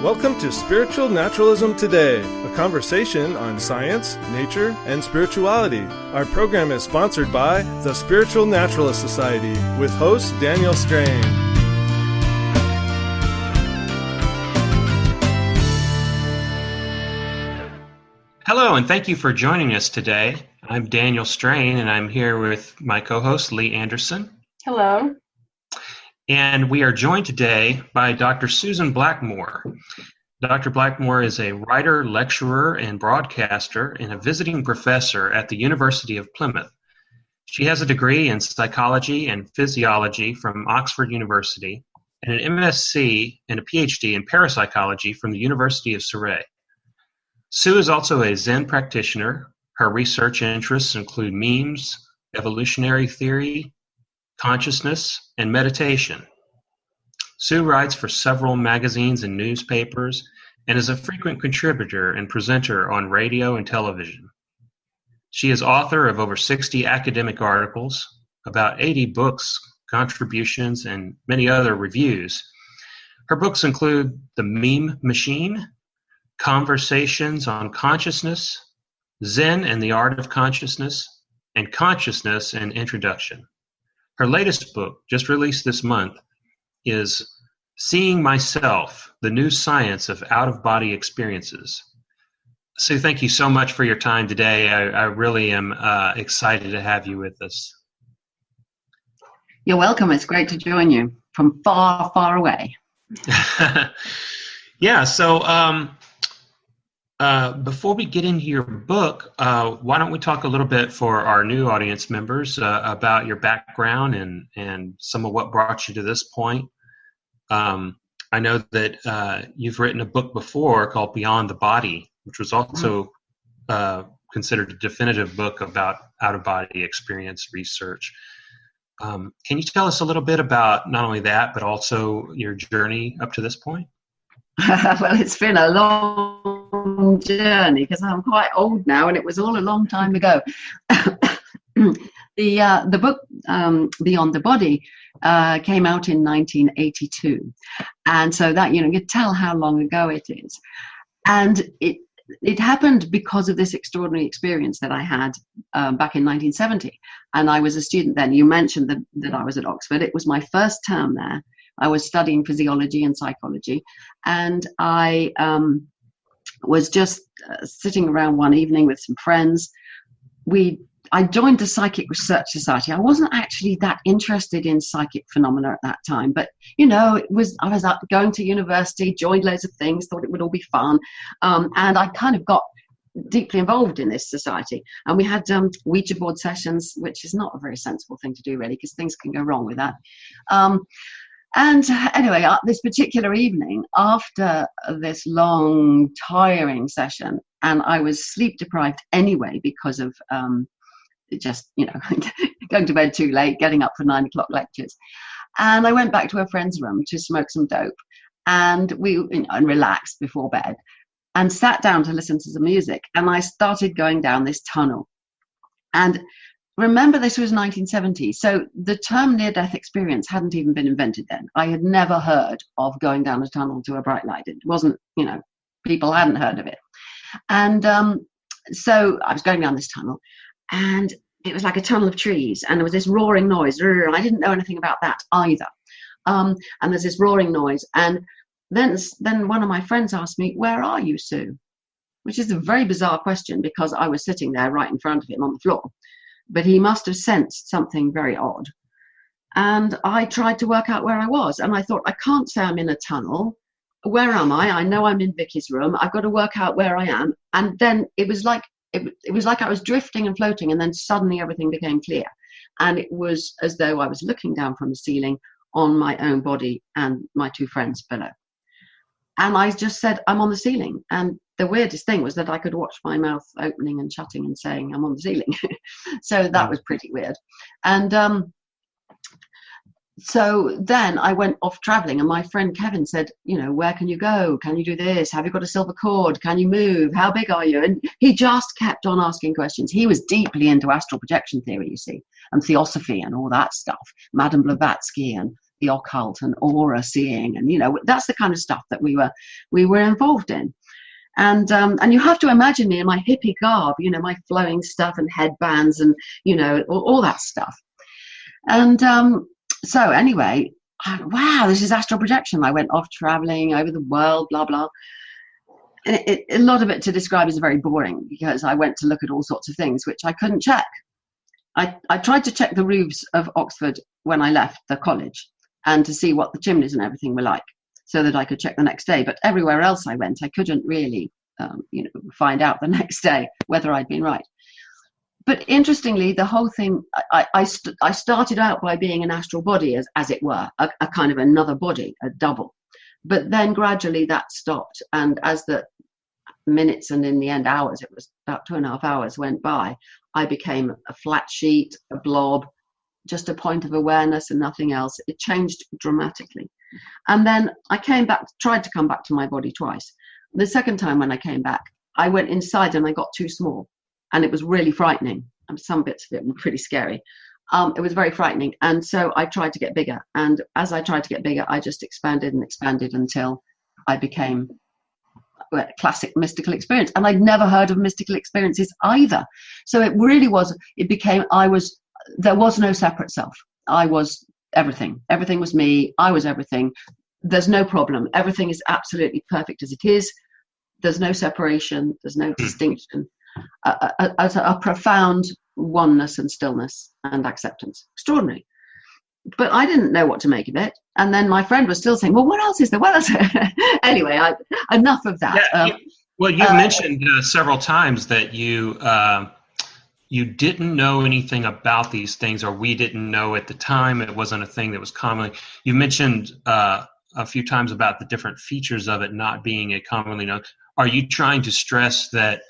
Welcome to Spiritual Naturalism Today, a conversation on science, nature, and spirituality. Our program is sponsored by the Spiritual Naturalist Society with host Daniel Strain. Hello, and thank you for joining us today. I'm Daniel Strain, and I'm here with my co-host, Lee Anderson. Hello. And we are joined today by Dr. Susan Blackmore. Dr. Blackmore is a writer, lecturer, and broadcaster and a visiting professor at the University of Plymouth. She has a degree in psychology and physiology from Oxford University and an MSc and a PhD in parapsychology from the University of Surrey. Sue is also a Zen practitioner. Her research interests include memes, evolutionary theory, consciousness, and meditation. Sue writes for several magazines and newspapers and is a frequent contributor and presenter on radio and television. She is author of over 60 academic articles, about 80 books, contributions, and many other reviews. Her books include The Meme Machine, Conversations on Consciousness, Zen and the Art of Consciousness, and Consciousness and Introduction. Her latest book, just released this month, is Seeing Myself, The New Science of Out-of-Body Experiences. Sue, thank you so much for your time today. I really am excited to have you with us. You're welcome. It's great to join you from far, far away. Yeah, so before we get into your book, why don't we talk a little bit for our new audience members about your background and some of what brought you to this point. I know that you've written a book before called Beyond the Body, which was also considered a definitive book about out-of-body experience research. Can you tell us a little bit about not only that, but also your journey up to this point? Well, it's been a long journey because I'm quite old now, and it was all a long time ago. The book Beyond the Body came out in 1982, and so that you can tell how long ago it is. And it happened because of this extraordinary experience that I had back in 1970, and I was a student then. You mentioned that I was at Oxford. It was my first term there. I was studying physiology and psychology, and I was just sitting around one evening with some friends. I joined the Psychic Research Society. I wasn't actually that interested in psychic phenomena at that time, but I was going to university, joined loads of things, thought it would all be fun, and I kind of got deeply involved in this society. And we had Ouija board sessions, which is not a very sensible thing to do, really, because things can go wrong with that. And anyway, this particular evening, after this long, tiring session, and I was sleep deprived anyway because of going to bed too late, getting up for 9 o'clock lectures. And I went back to a friend's room to smoke some dope, and and relaxed before bed, and sat down to listen to some music. And I started going down this tunnel. And remember, this was 1970, so the term near-death experience hadn't even been invented then. I had never heard of going down a tunnel to a bright light. It wasn't, people hadn't heard of it. And so I was going down this tunnel, and it was like a tunnel of trees, and there was this roaring noise. I didn't know anything about that either. And there's this roaring noise, and then one of my friends asked me, "Where are you, Sue?" Which is a very bizarre question because I was sitting there right in front of him on the floor. But he must have sensed something very odd. And I tried to work out where I was. And I thought, I can't say I'm in a tunnel. Where am I? I know I'm in Vicky's room. I've got to work out where I am. And then it was like I was drifting and floating. And then suddenly everything became clear. And it was as though I was looking down from the ceiling on my own body and my two friends below. And I just said, I'm on the ceiling. And the weirdest thing was that I could watch my mouth opening and shutting and saying, I'm on the ceiling. So that was pretty weird. And so then I went off traveling, and my friend Kevin said, where can you go? Can you do this? Have you got a silver cord? Can you move? How big are you? And he just kept on asking questions. He was deeply into astral projection theory, you see, and theosophy and all that stuff, Madame Blavatsky and the occult and aura seeing, and that's the kind of stuff that we were involved in. And you have to imagine me in my hippie garb, my flowing stuff and headbands and all that stuff. And so anyway, wow, this is astral projection. I went off traveling over the world, blah blah. A lot of it to describe is very boring, because I went to look at all sorts of things which I couldn't check. I tried to check the roofs of Oxford when I left the college, and to see what the chimneys and everything were like, so that I could check the next day. But everywhere else I went, I couldn't really, find out the next day whether I'd been right. But interestingly, the whole thing, I started out by being an astral body, as it were, a kind of another body, a double. But then gradually that stopped. And as the minutes and in the end hours, it was about 2.5 hours went by, I became a flat sheet, a blob, just a point of awareness and nothing else. It changed dramatically. And then I came back, tried to come back to my body twice. The second time when I came back, I went inside and I got too small. And it was really frightening. Some bits of it were pretty scary. It was very frightening. And so I tried to get bigger. And as I tried to get bigger, I just expanded and expanded until I became a classic mystical experience. And I'd never heard of mystical experiences either. So it really was, there was no separate self. I was everything. Everything was me. I was everything. There's no problem. Everything is absolutely perfect as it is. There's no separation. There's no distinction. A profound oneness and stillness and acceptance. Extraordinary. But I didn't know what to make of it. And then my friend was still saying, well, what else is there? What else? Anyway, enough of that. Yeah, you mentioned several times that you didn't know anything about these things, or we didn't know at the time. It wasn't a thing that was commonly. You mentioned a few times about the different features of it not being a commonly known. Are you trying to stress that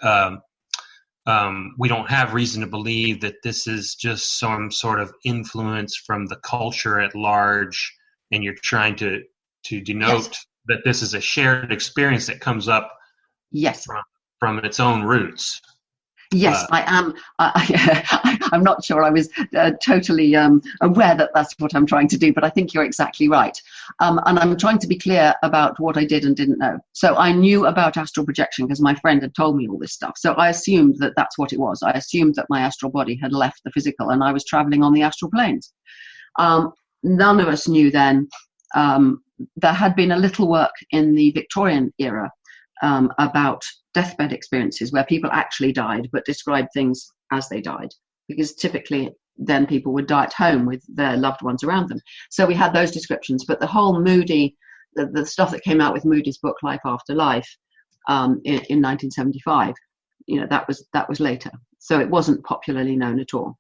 we don't have reason to believe that this is just some sort of influence from the culture at large, and you're trying to denote that this is a shared experience that comes up from its own roots? Yes, I am. I'm not sure I was totally aware that that's what I'm trying to do, but I think you're exactly right. And I'm trying to be clear about what I did and didn't know. So I knew about astral projection because my friend had told me all this stuff. So I assumed that that's what it was. I assumed that my astral body had left the physical and I was traveling on the astral planes. None of us knew then. There had been a little work in the Victorian era about deathbed experiences where people actually died but described things as they died, because typically then people would die at home with their loved ones around them. So we had those descriptions, but the whole Moody, the stuff that came out with Moody's book Life After Life in 1975, that was later, so it wasn't popularly known at all.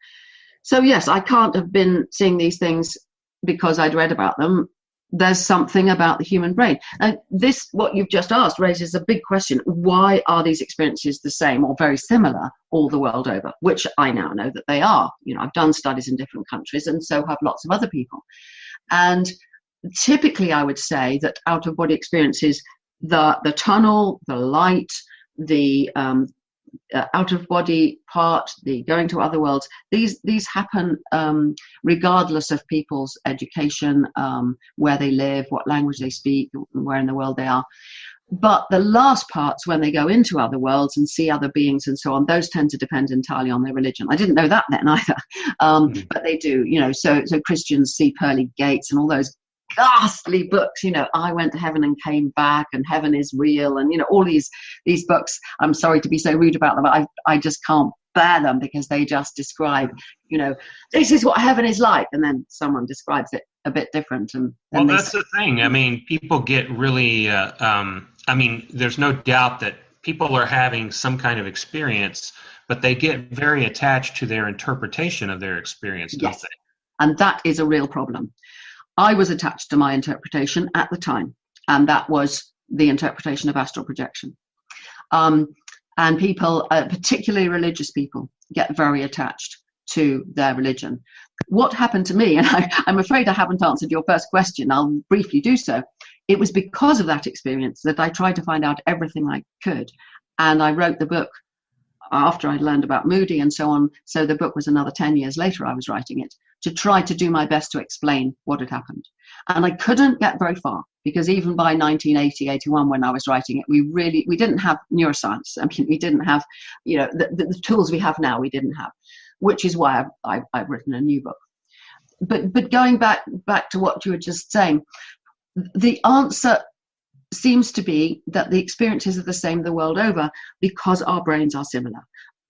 So yes, I can't have been seeing these things because I'd read about them. There's something about the human brain. And this, what you've just asked, raises a big question. Why are these experiences the same or very similar all the world over? Which I now know that they are. I've done studies in different countries, and so have lots of other people. And typically I would say that out-of-body experiences, the tunnel, the light, the out-of-body part, the going to other worlds, these happen regardless of people's education, where they live, what language they speak, where in the world they are. But the last parts, when they go into other worlds and see other beings and so on, those tend to depend entirely on their religion. I didn't know that then either, but they do. So Christians see pearly gates and all those ghastly books, I went to heaven and came back, and heaven is real, and all these books. I'm sorry to be so rude about them, but I just can't bear them, because they just describe, this is what heaven is like, and then someone describes it a bit different. And well, that's the thing. I mean, people get really there's no doubt that people are having some kind of experience, but they get very attached to their interpretation of their experience, don't they? And that is a real problem. I was attached to my interpretation at the time, and that was the interpretation of astral projection. And people, particularly religious people, get very attached to their religion. What happened to me, and I'm afraid I haven't answered your first question, I'll briefly do so. It was because of that experience that I tried to find out everything I could. And I wrote the book after I'd learned about Moody and so on. So the book was another 10 years later I was writing it, to try to do my best to explain what had happened. And I couldn't get very far, because even by 1980, 81, when I was writing it, we didn't have neuroscience. I mean, we didn't have, the tools we have now, we didn't have, which is why I've written a new book. But going back to what you were just saying, the answer seems to be that the experiences are the same the world over, because our brains are similar.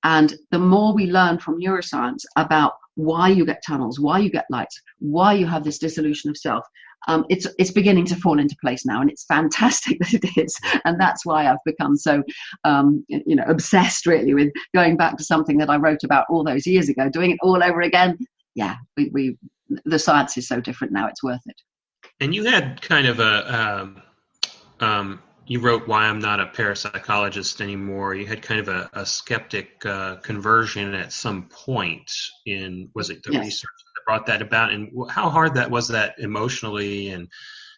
And the more we learn from neuroscience about why you get tunnels, why you get lights, why you have this dissolution of self, it's beginning to fall into place now, and it's fantastic that it is. And that's why I've become so obsessed really with going back to something that I wrote about all those years ago, doing it all over again. Yeah, the science is so different now, it's worth it. And you had kind of you wrote Why I'm Not a Parapsychologist Anymore. You had kind of a skeptic conversion at some point in, was it the Yes. research that brought that about? And how hard was that emotionally and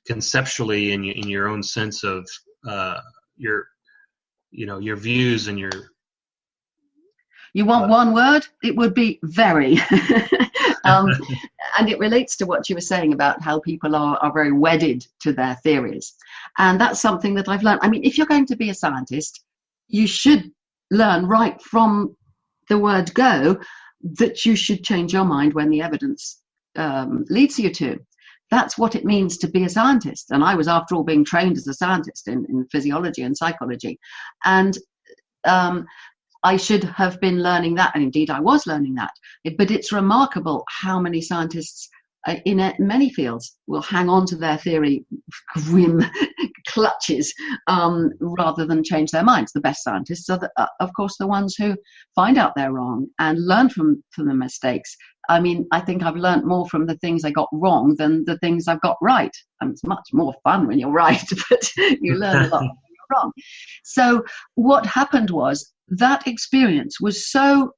conceptually in your own sense of your views and your... You want one word? It would be very. And it relates to what you were saying about how people are very wedded to their theories. And that's something that I've learned. I mean, if you're going to be a scientist, you should learn right from the word go that you should change your mind when the evidence leads you to. That's what it means to be a scientist. And I was, after all, being trained as a scientist in physiology and psychology. And I should have been learning that, and indeed I was learning that. But it's remarkable how many scientists in many fields will hang on to their theory grim clutches rather than change their minds. The best scientists are, of course, the ones who find out they're wrong and learn from the mistakes. I mean, I think I've learned more from the things I got wrong than the things I've got right. And it's much more fun when you're right, but you learn a lot when you're wrong. So what happened was, that experience was so,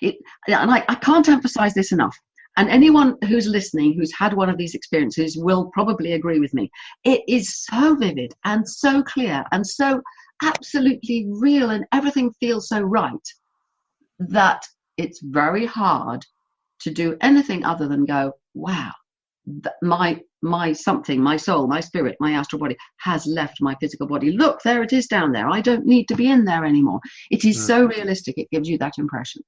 and I can't emphasize this enough, and anyone who's listening who's had one of these experiences will probably agree with me. It is so vivid and so clear and so absolutely real, and everything feels so right, that it's very hard to do anything other than go, wow, my something, my soul, my spirit, my astral body has left my physical body. Look, there it is down there. I don't need to be in there anymore. It is so realistic. It gives you that impression.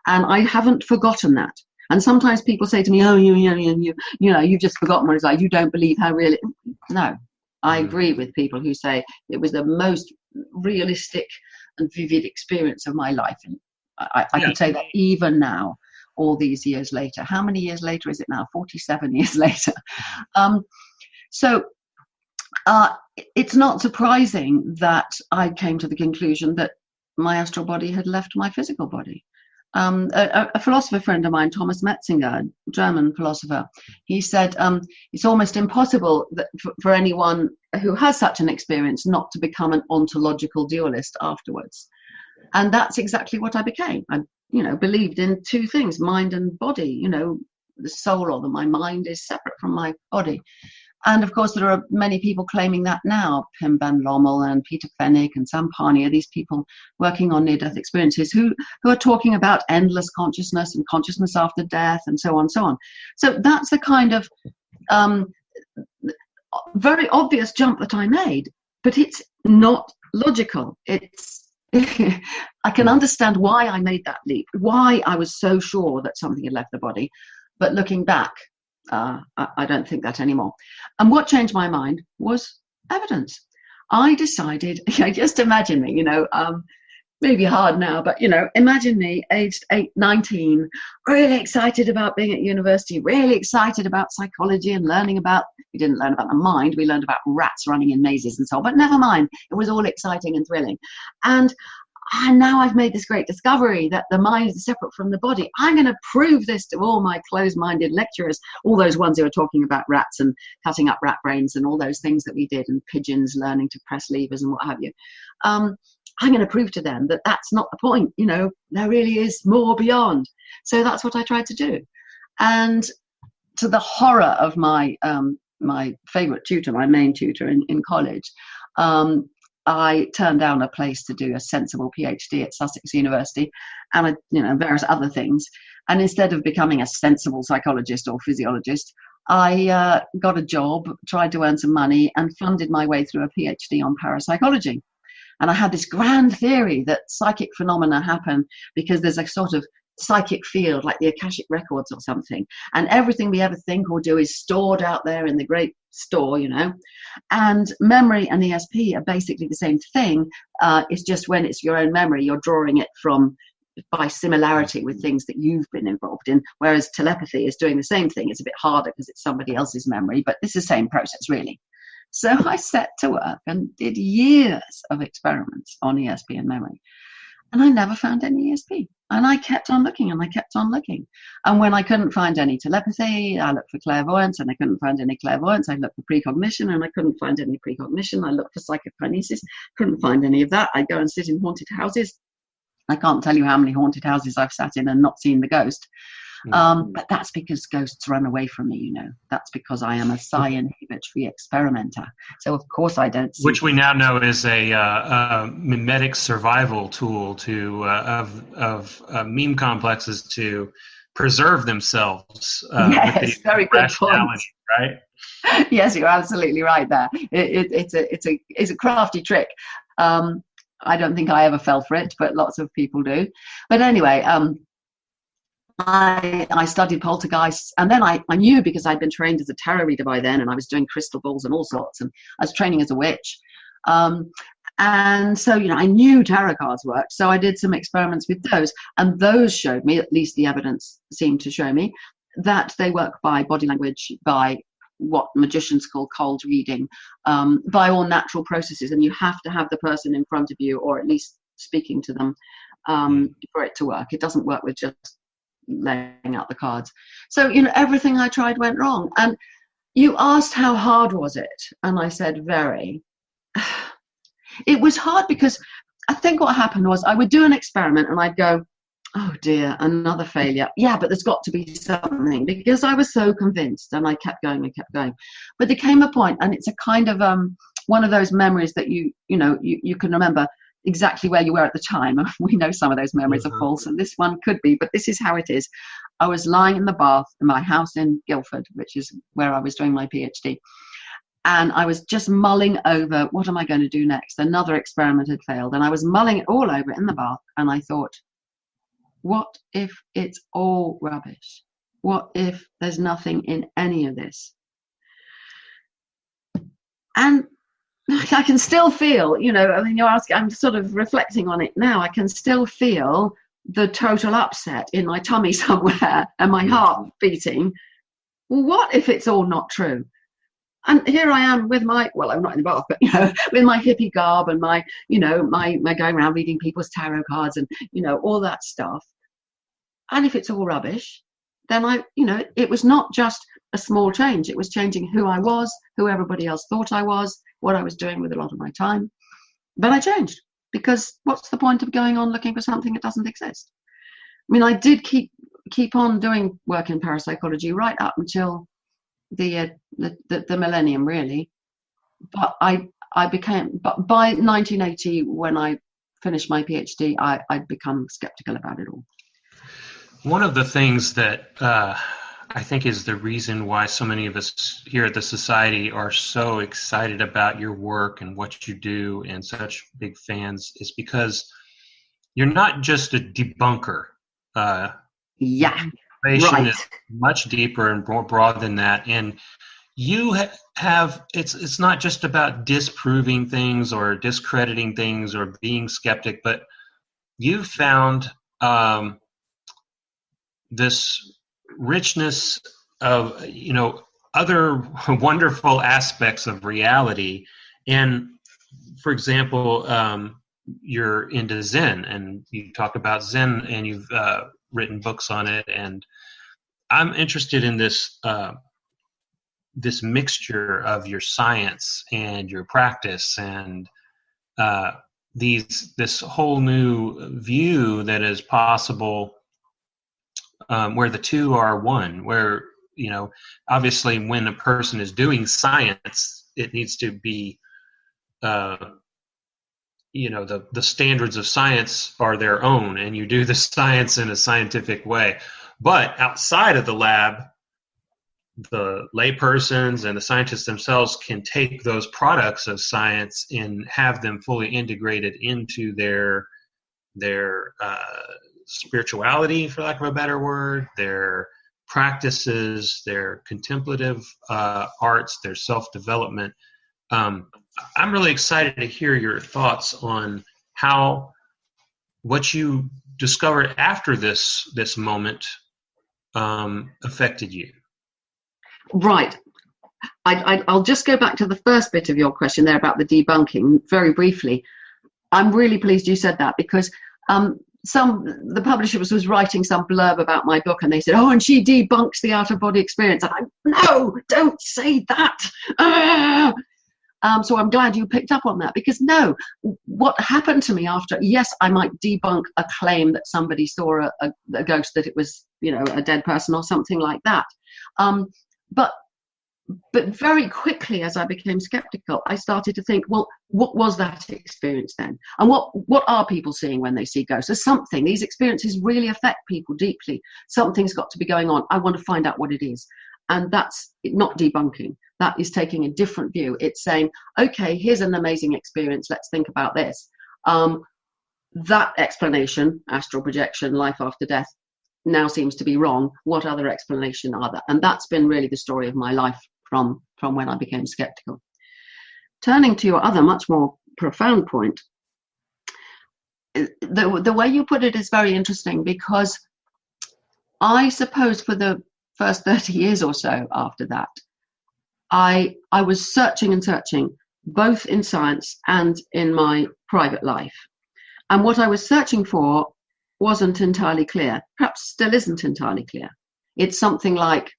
And I haven't forgotten that. And sometimes people say to me, oh, you've just forgotten what it's like. You don't believe how real it is. No, I agree with people who say it was the most realistic and vivid experience of my life. And I can say that even now, all these years later. How many years later is it now? 47 years later. So it's not surprising that I came to the conclusion that my astral body had left my physical body. A philosopher friend of mine, Thomas Metzinger, a German philosopher, he said it's almost impossible that for anyone who has such an experience not to become an ontological dualist afterwards. And that's exactly what I became. I believed in two things, mind and body. The soul or my mind is separate from my body. And of course, there are many people claiming that now. Pim van Lommel and Peter Fenwick and Sam Parney are these people working on near-death experiences who are talking about endless consciousness and consciousness after death and so on and so on. So that's the kind of very obvious jump that I made, but it's not logical. I can understand why I made that leap, why I was so sure that something had left the body, but looking back, I don't think that anymore. And what changed my mind was evidence. I decided, just imagine me, maybe hard now, but, imagine me aged 19, really excited about being at university, really excited about psychology and we didn't learn about the mind, we learned about rats running in mazes and so on, but never mind, it was all exciting and thrilling. And now I've made this great discovery that the mind is separate from the body. I'm going to prove this to all my closed-minded lecturers, all those ones who are talking about rats and cutting up rat brains and all those things that we did, and pigeons learning to press levers and what have you. I'm going to prove to them that that's not the point. There really is more beyond. So that's what I tried to do. And to the horror of my favorite tutor, my main tutor in college, I turned down a place to do a sensible PhD at Sussex University and various other things. And instead of becoming a sensible psychologist or physiologist, I got a job, tried to earn some money, and funded my way through a PhD on parapsychology. And I had this grand theory that psychic phenomena happen because there's a sort of psychic field like the Akashic records or something, and everything we ever think or do is stored out there in the great store, and memory and ESP are basically the same thing. It's just when it's your own memory, you're drawing it from by similarity with things that you've been involved in, whereas telepathy is doing the same thing. It's a bit harder because it's somebody else's memory, but it's the same process really. So I set to work and did years of experiments on ESP and memory, and I never found any ESP. And I kept on looking and I kept on looking. And when I couldn't find any telepathy, I looked for clairvoyance, and I couldn't find any clairvoyance. I looked for precognition and I couldn't find any precognition. I looked for psychokinesis, couldn't find any of that. I go and sit in haunted houses. I can't tell you how many haunted houses I've sat in and not seen the ghost. But that's because ghosts run away from me, That's because I am a psi-inhibitory experimenter. So of course I don't see. Which we now know is a mimetic survival tool of meme complexes to preserve themselves. Yes, very good point. Right? Yes, you're absolutely right there. It's a crafty trick. I don't think I ever fell for it, but lots of people do. But anyway, I studied poltergeists, and then I knew, because I'd been trained as a tarot reader by then, and I was doing crystal balls and all sorts, and I was training as a witch. And so, I knew tarot cards worked, so I did some experiments with those, and those showed me, at least the evidence seemed to show me, that they work by body language, by what magicians call cold reading, by all natural processes, and you have to have the person in front of you, or at least speaking to them, for it to work. It doesn't work with just laying out the cards. So everything I tried went wrong. And you asked how hard was it, and I said very. It was hard because I think what happened was I would do an experiment and I'd go, oh dear, another failure. Yeah, but there's got to be something, because I was so convinced, and I kept going and kept going. But there came a point, and it's a kind of one of those memories that you can remember exactly where you were at the time. We know some of those memories are false, and this one could be, but this is how it is. I was lying in the bath in my house in Guildford, which is where I was doing my PhD, and I was just mulling over, what am I going to do next? Another experiment had failed, and I was mulling it all over in the bath, and I thought, what if it's all rubbish? What if there's nothing in any of this? And I can still feel, you're asking, I'm sort of reflecting on it now. I can still feel the total upset in my tummy somewhere and my heart beating. Well, what if it's all not true? And here I am with I'm not in the bath, but, with my hippie garb and my going around reading people's tarot cards and, all that stuff. And if it's all rubbish, then it was not just a small change. It was changing who I was, who everybody else thought I was, what I was doing with a lot of my time. But I changed, because what's the point of going on looking for something that doesn't exist? I mean, I did keep on doing work in parapsychology right up until the millennium, really. But but by 1980, when I finished my PhD, I'd become skeptical about it all. One of the things that I think is the reason why so many of us here at the Society are so excited about your work and what you do and such big fans is because you're not just a debunker. Yeah, right. Is much deeper and more broad than that. And you have, it's not just about disproving things or discrediting things or being skeptic, but you found this richness of other wonderful aspects of reality. And for example, you're into Zen, and you talk about Zen, and you've written books on it. And I'm interested in this this mixture of your science and your practice, and this whole new view that is possible, where the two are one, where, obviously when a person is doing science, it needs to be the standards of science are their own, and you do the science in a scientific way. But outside of the lab, the laypersons and the scientists themselves can take those products of science and have them fully integrated into their spirituality, for lack of a better word, their practices, their contemplative arts, their self-development. I'm really excited to hear your thoughts on how what you discovered after this moment affected you. Right. I'll just go back to the first bit of your question there about the debunking very briefly. I'm really pleased you said that, because the publisher was writing some blurb about my book, and they said, "Oh, and she debunks the out-of-body experience." And no, don't say that. So I'm glad you picked up on that, because no, what happened to me after, yes, I might debunk a claim that somebody saw a ghost, that it was, a dead person or something like that. But very quickly, as I became skeptical, I started to think, well, what was that experience then? And what are people seeing when they see ghosts? There's something. These experiences really affect people deeply. Something's got to be going on. I want to find out what it is. And that's not debunking. That is taking a different view. It's saying, okay, here's an amazing experience. Let's think about this. That explanation, astral projection, life after death, now seems to be wrong. What other explanation are there? And that's been really the story of my life from when I became skeptical. Turning to your other, much more profound point, the way you put it is very interesting, because I suppose for the first 30 years or so after that, I was searching and searching, both in science and in my private life. And what I was searching for wasn't entirely clear, perhaps still isn't entirely clear. It's something like,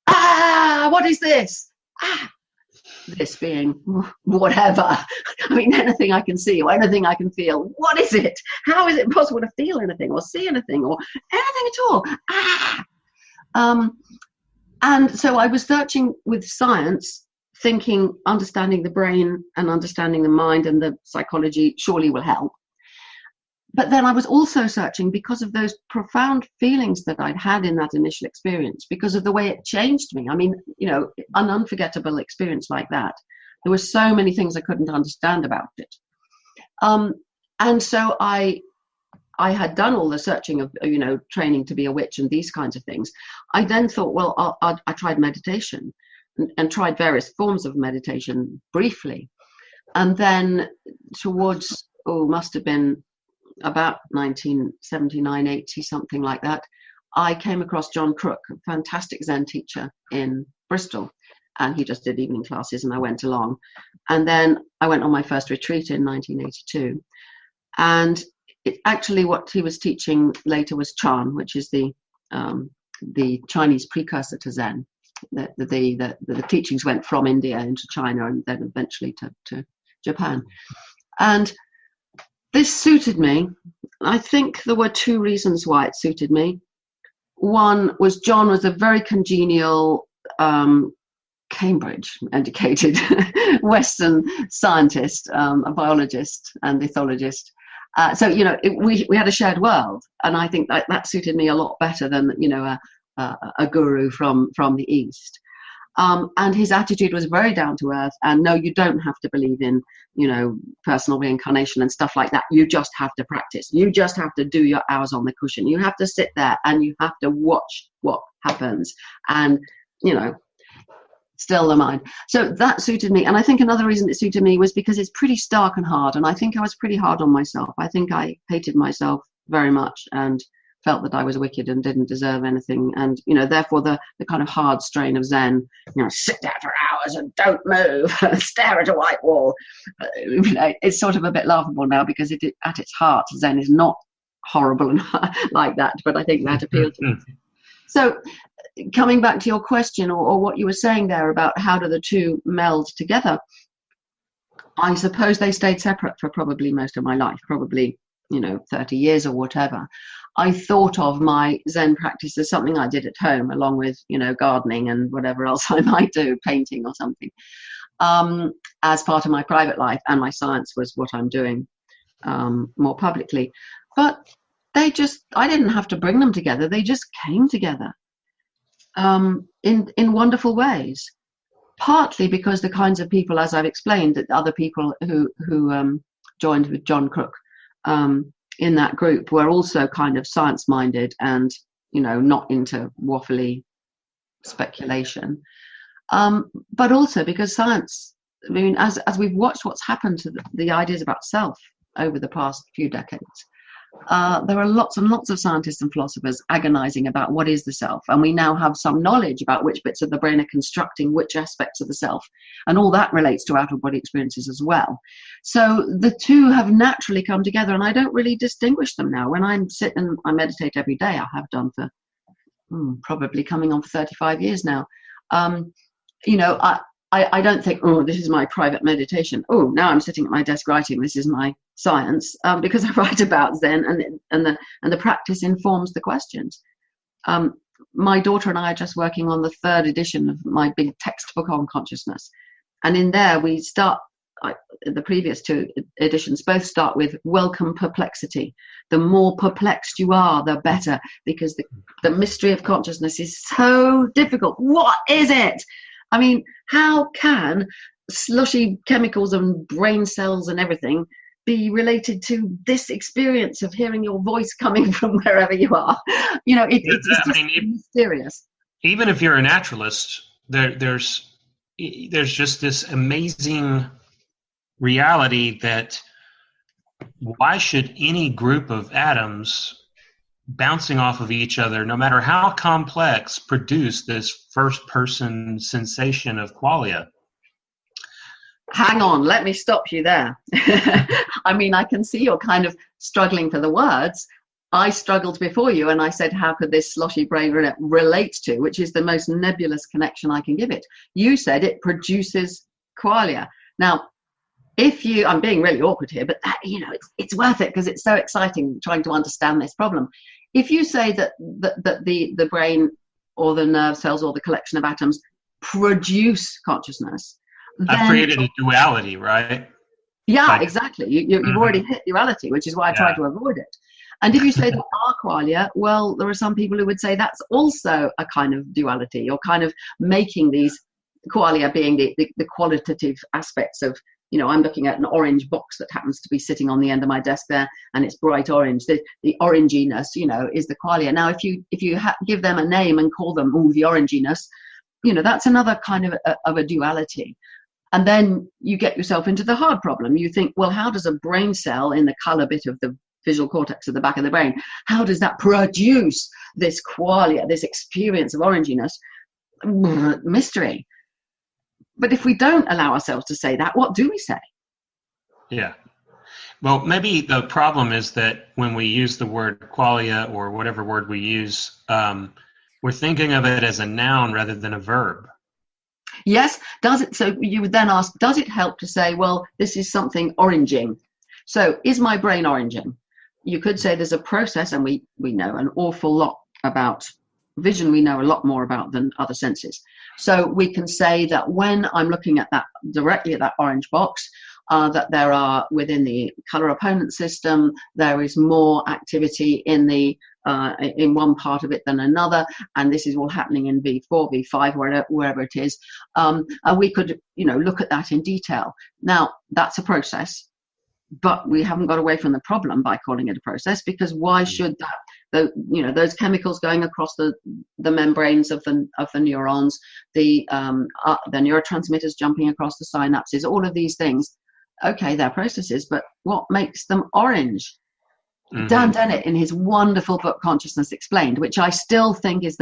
what is this? This being whatever. I mean, anything I can see or anything I can feel. What is it? How is it possible to feel anything or see anything or anything at all? And so I was searching with science, thinking understanding the brain and understanding the mind and the psychology surely will help. But then I was also searching because of those profound feelings that I'd had in that initial experience, because of the way it changed me. I mean, an unforgettable experience like that. There were so many things I couldn't understand about it. And so I had done all the searching of, training to be a witch and these kinds of things. I then thought, well, I tried meditation and tried various forms of meditation briefly. And then towards, must have been about 1979, 80, something like that, I came across John Crook, a fantastic Zen teacher in Bristol. And he just did evening classes and I went along. And then I went on my first retreat in 1982. And actually what he was teaching later was Chan, which is the Chinese precursor to Zen. The teachings went from India into China and then eventually to Japan. And this suited me. I think there were two reasons why it suited me. One was John was a very congenial, Cambridge-educated Western scientist, a biologist and ethologist. So, we had a shared world. And I think that suited me a lot better than, a guru from the East. And his attitude was very down to earth. And no, you don't have to believe in, personal reincarnation and stuff like that. You just have to practice. You just have to do your hours on the cushion. You have to sit there and you have to watch what happens and, still the mind. So that suited me. And I think another reason it suited me was because it's pretty stark and hard. And I think I was pretty hard on myself. I think I hated myself very much and felt that I was wicked and didn't deserve anything. And, therefore the kind of hard strain of Zen, sit there for hours and don't move, stare at a white wall. It's sort of a bit laughable now because at its heart, Zen is not horrible and like that. But I think that appealed to me. So coming back to your question or what you were saying there about how do the two meld together, I suppose they stayed separate for probably most of my life, probably 30 years or whatever. I thought of my Zen practice as something I did at home, along with, gardening and whatever else I might do, painting or something, as part of my private life, and my science was what I'm doing more publicly. But I didn't have to bring them together. They just came together in wonderful ways. Partly because the kinds of people, as I've explained, that other people who joined with John Crook in that group were also kind of science-minded and, not into waffly speculation. But also because science, as we've watched what's happened to the ideas about self over the past few decades, there are lots and lots of scientists and philosophers agonizing about what is the self, and we now have some knowledge about which bits of the brain are constructing which aspects of the self, and all that relates to out-of-body experiences as well. So the two have naturally come together, and I don't really distinguish them now. When I sit and I meditate every day, I have done for probably coming on for 35 years now. I don't think, this is my private meditation. Now I'm sitting at my desk writing. This is my science, because I write about Zen, and the practice informs the questions. My daughter and I are just working on the 3rd edition of my big textbook on consciousness, and in there we start. The previous 2 editions both start with welcome perplexity. The more perplexed you are, the better, because the mystery of consciousness is so difficult. What is it? How can slushy chemicals and brain cells and everything be related to this experience of hearing your voice coming from wherever you are? It's just mysterious. Even if you're a naturalist, there's just this amazing reality that why should any group of atoms bouncing off of each other, no matter how complex, produce this first-person sensation of qualia? Hang on, let me stop you there. I can see you're kind of struggling for the words. I struggled before you, and I said, how could this sloshy brain relate to, which is the most nebulous connection I can give it. You said it produces qualia. Now, I'm being really awkward here, but that, it's worth it because it's so exciting trying to understand this problem. If you say that the brain or the nerve cells or the collection of atoms produce consciousness, I've created a duality, right? Yeah, exactly. You've already hit duality, which is why I try to avoid it. And if you say that are qualia, well, there are some people who would say that's also a kind of duality. You're kind of making these qualia being the qualitative aspects of, I'm looking at an orange box that happens to be sitting on the end of my desk there, and it's bright orange. The oranginess, is the qualia. Now, if you give them a name and call them the oranginess, that's another kind of a duality. And then you get yourself into the hard problem. You think, well, how does a brain cell in the color bit of the visual cortex at the back of the brain, how does that produce this qualia, this experience of oranginess? Mystery. But if we don't allow ourselves to say that, what do we say? Yeah. Well, maybe the problem is that when we use the word qualia or whatever word we use, we're thinking of it as a noun rather than a verb. Yes. Does it? So you would then ask, does it help to say, well, this is something oranging? So is my brain oranging? You could say there's a process, and we know an awful lot about vision. We know a lot more about than other senses. So we can say that when I'm looking at that directly at that orange box, that there are within the color opponent system, there is more activity in one part of it than another, and this is all happening in V4, V5, wherever it is. And we could, look at that in detail. Now, that's a process, but we haven't got away from the problem by calling it a process, because why should that? Those chemicals going across the membranes of the neurons, the neurotransmitters jumping across the synapses, all of these things. Okay, they're processes, but what makes them orange? Mm-hmm. Dan Dennett, in his wonderful book Consciousness Explained, which I still think is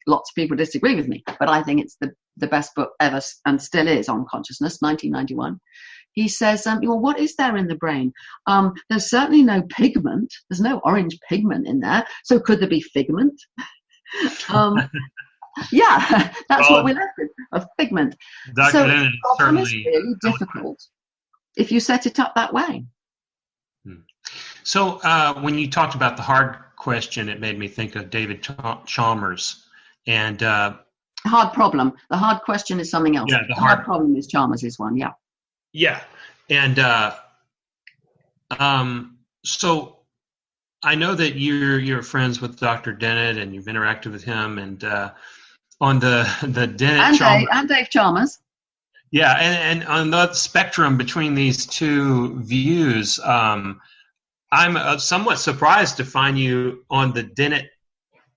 lots of people disagree with me, but I think it's the best book ever and still is on consciousness, 1991. He says, what is there in the brain? There's certainly no pigment. There's no orange pigment in there. So could there be figment? Yeah, that's what we're left with, a figment. So the problem is really difficult if you set it up that way. So when you talked about the hard question, it made me think of David Chalmers. And hard problem. The hard question is something else. Yeah, the hard problem is Chalmers' one, yeah. Yeah. And So I know that you're friends with Dr. Dennett and you've interacted with him, and on the Dennett and Dave Chalmers. Yeah, and on the spectrum between these two views, I'm somewhat surprised to find you on the Dennett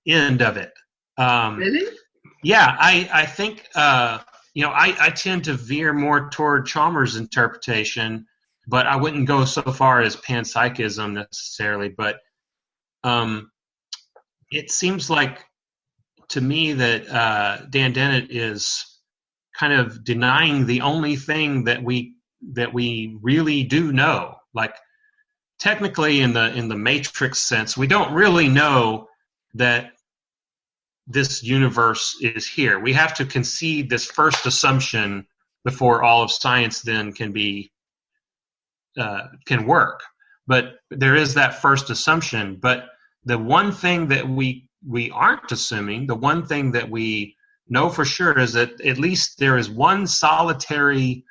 end of it. Really? Yeah, I think I tend to veer more toward Chalmers' interpretation, but I wouldn't go so far as panpsychism necessarily. But it seems like to me that Dan Dennett is kind of denying the only thing that we really do know. Like technically in the matrix sense, we don't really know that this universe is here. We have to concede this first assumption before all of science then can work. But there is that first assumption. But the one thing that we aren't assuming, the one thing that we know for sure, is that at least there is one solitary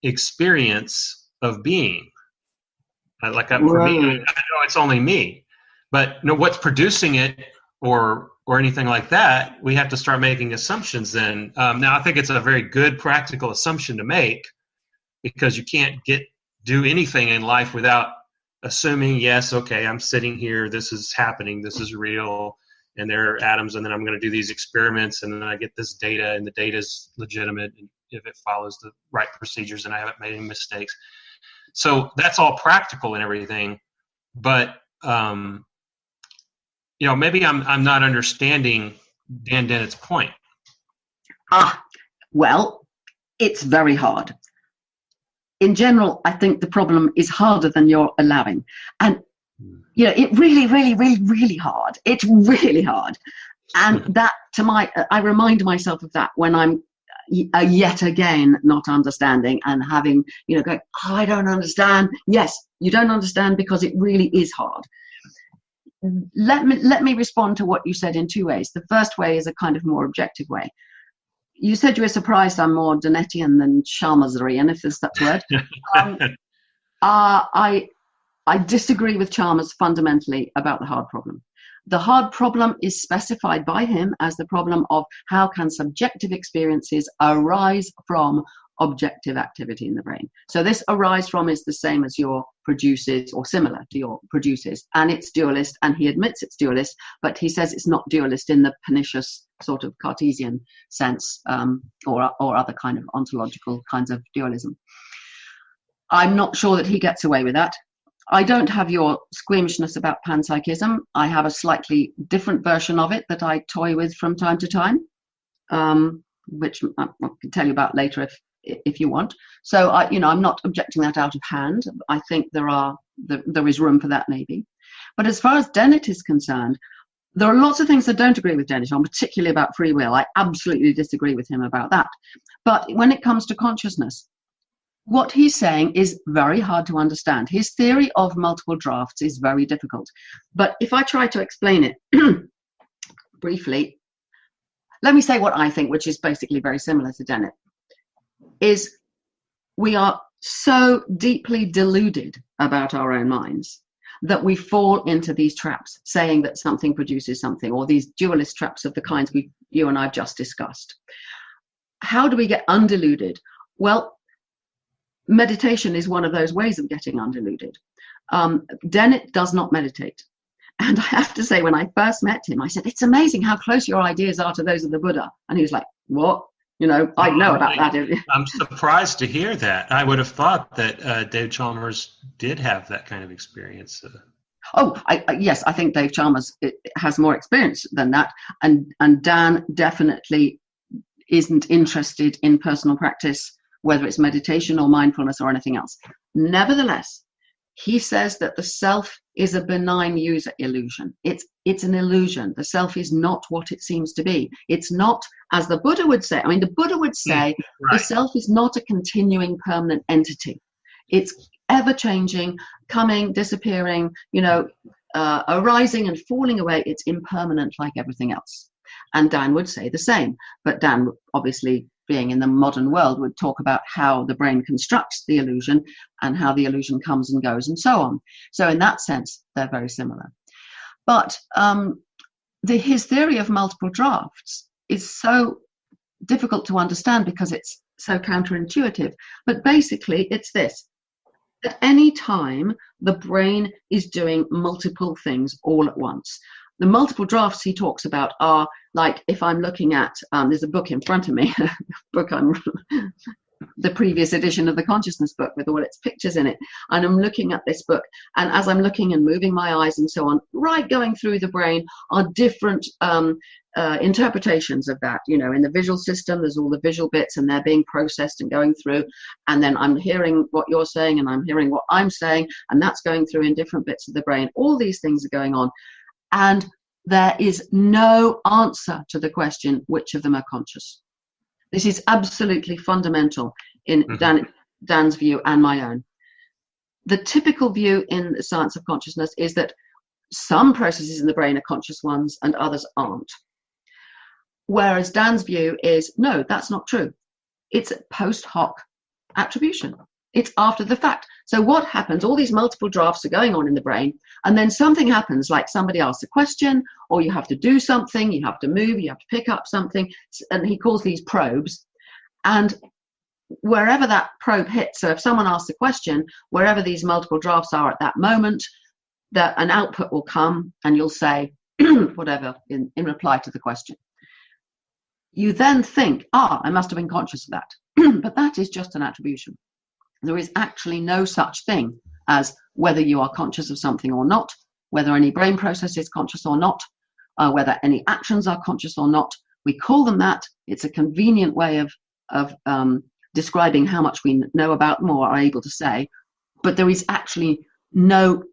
experience of being. For me, I know it's only me, but what's producing it or anything like that, we have to start making assumptions then. Now, I think it's a very good practical assumption to make, because you can't do anything in life without assuming, yes, okay, I'm sitting here, this is happening, this is real, and there are atoms, and then I'm going to do these experiments, and then I get this data, and the data is legitimate, and if it follows the right procedures, and I haven't made any mistakes. So that's all practical and everything, but maybe I'm not understanding Dan Dennett's point. Well, it's very hard. In general, I think the problem is harder than you're allowing. And, it really, really, really, really hard. It's really hard. And that, I remind myself of that when I'm yet again not understanding and having, going, I don't understand. Yes, you don't understand because it really is hard. Let me respond to what you said in two ways. The first way is a kind of more objective way. You said you were surprised I'm more Dennettian than Chalmerserian, if there's such a word. I disagree with Chalmers fundamentally about the hard problem. The hard problem is specified by him as the problem of how can subjective experiences arise from objective activity in the brain. So this arise from is the same as your produces, or similar to your produces, and it's dualist, and he admits it's dualist, but he says it's not dualist in the pernicious sort of Cartesian sense, or other kind of ontological kinds of dualism. I'm not sure that he gets away with that. I don't have your squeamishness about panpsychism. I have a slightly different version of it that I toy with from time to time, which I can tell you about later if you want. So I'm not objecting that out of hand. I think there is room for that maybe. But as far as Dennett is concerned, there are lots of things I don't agree with Dennett on, particularly about free will. I absolutely disagree with him about that. But when it comes to consciousness, what he's saying is very hard to understand. His theory of multiple drafts is very difficult. But if I try to explain it briefly, let me say what I think, which is basically very similar to Dennett, is we are so deeply deluded about our own minds that we fall into these traps, saying that something produces something, or these dualist traps of the kinds you and I have just discussed. How do we get undeluded? Well, meditation is one of those ways of getting undeluded. Dennett does not meditate. And I have to say, when I first met him, I said, it's amazing how close your ideas are to those of the Buddha. And he was like, what? I know about that. I'm surprised to hear that. I would have thought that Dave Chalmers did have that kind of experience. Yes, I think Dave Chalmers has more experience than that. And Dan definitely isn't interested in personal practice, whether it's meditation or mindfulness or anything else. Nevertheless, he says that the self is a benign user illusion. It's an illusion. The self is not what it seems to be. It's not, as the Buddha would say, the Buddha would say, right, the self is not a continuing permanent entity. It's ever-changing, coming, disappearing, arising and falling away. It's impermanent like everything else. And Dan would say the same. But Dan obviously being in the modern world would talk about how the brain constructs the illusion and how the illusion comes and goes and so on. So in that sense, they're very similar. But his theory of multiple drafts is so difficult to understand because it's so counterintuitive. But basically, it's this. At any time, the brain is doing multiple things all at once. The multiple drafts he talks about are like, if I'm looking at, there's a book in front of me, the previous edition of the consciousness book with all its pictures in it. And I'm looking at this book. And as I'm looking and moving my eyes and so on, right going through the brain are different interpretations of that. You know, in the visual system, there's all the visual bits and they're being processed and going through. And then I'm hearing what you're saying and I'm hearing what I'm saying. And that's going through in different bits of the brain. All these things are going on. And there is no answer to the question, which of them are conscious? This is absolutely fundamental in Dan's view and my own. The typical view in the science of consciousness is that some processes in the brain are conscious ones and others aren't. Whereas Dan's view is, no, that's not true. It's a post hoc attribution. It's after the fact. So what happens? All these multiple drafts are going on in the brain, and then something happens, like somebody asks a question, or you have to do something, you have to move, you have to pick up something, and he calls these probes. And wherever that probe hits, so if someone asks a question, wherever these multiple drafts are at that moment, that an output will come, and you'll say whatever in reply to the question. You then think, I must have been conscious of that. But that is just an attribution. There is actually no such thing as whether you are conscious of something or not, whether any brain process is conscious or not, whether any actions are conscious or not. We call them that. It's a convenient way of describing how much we know about them or are able to say. But there is actually no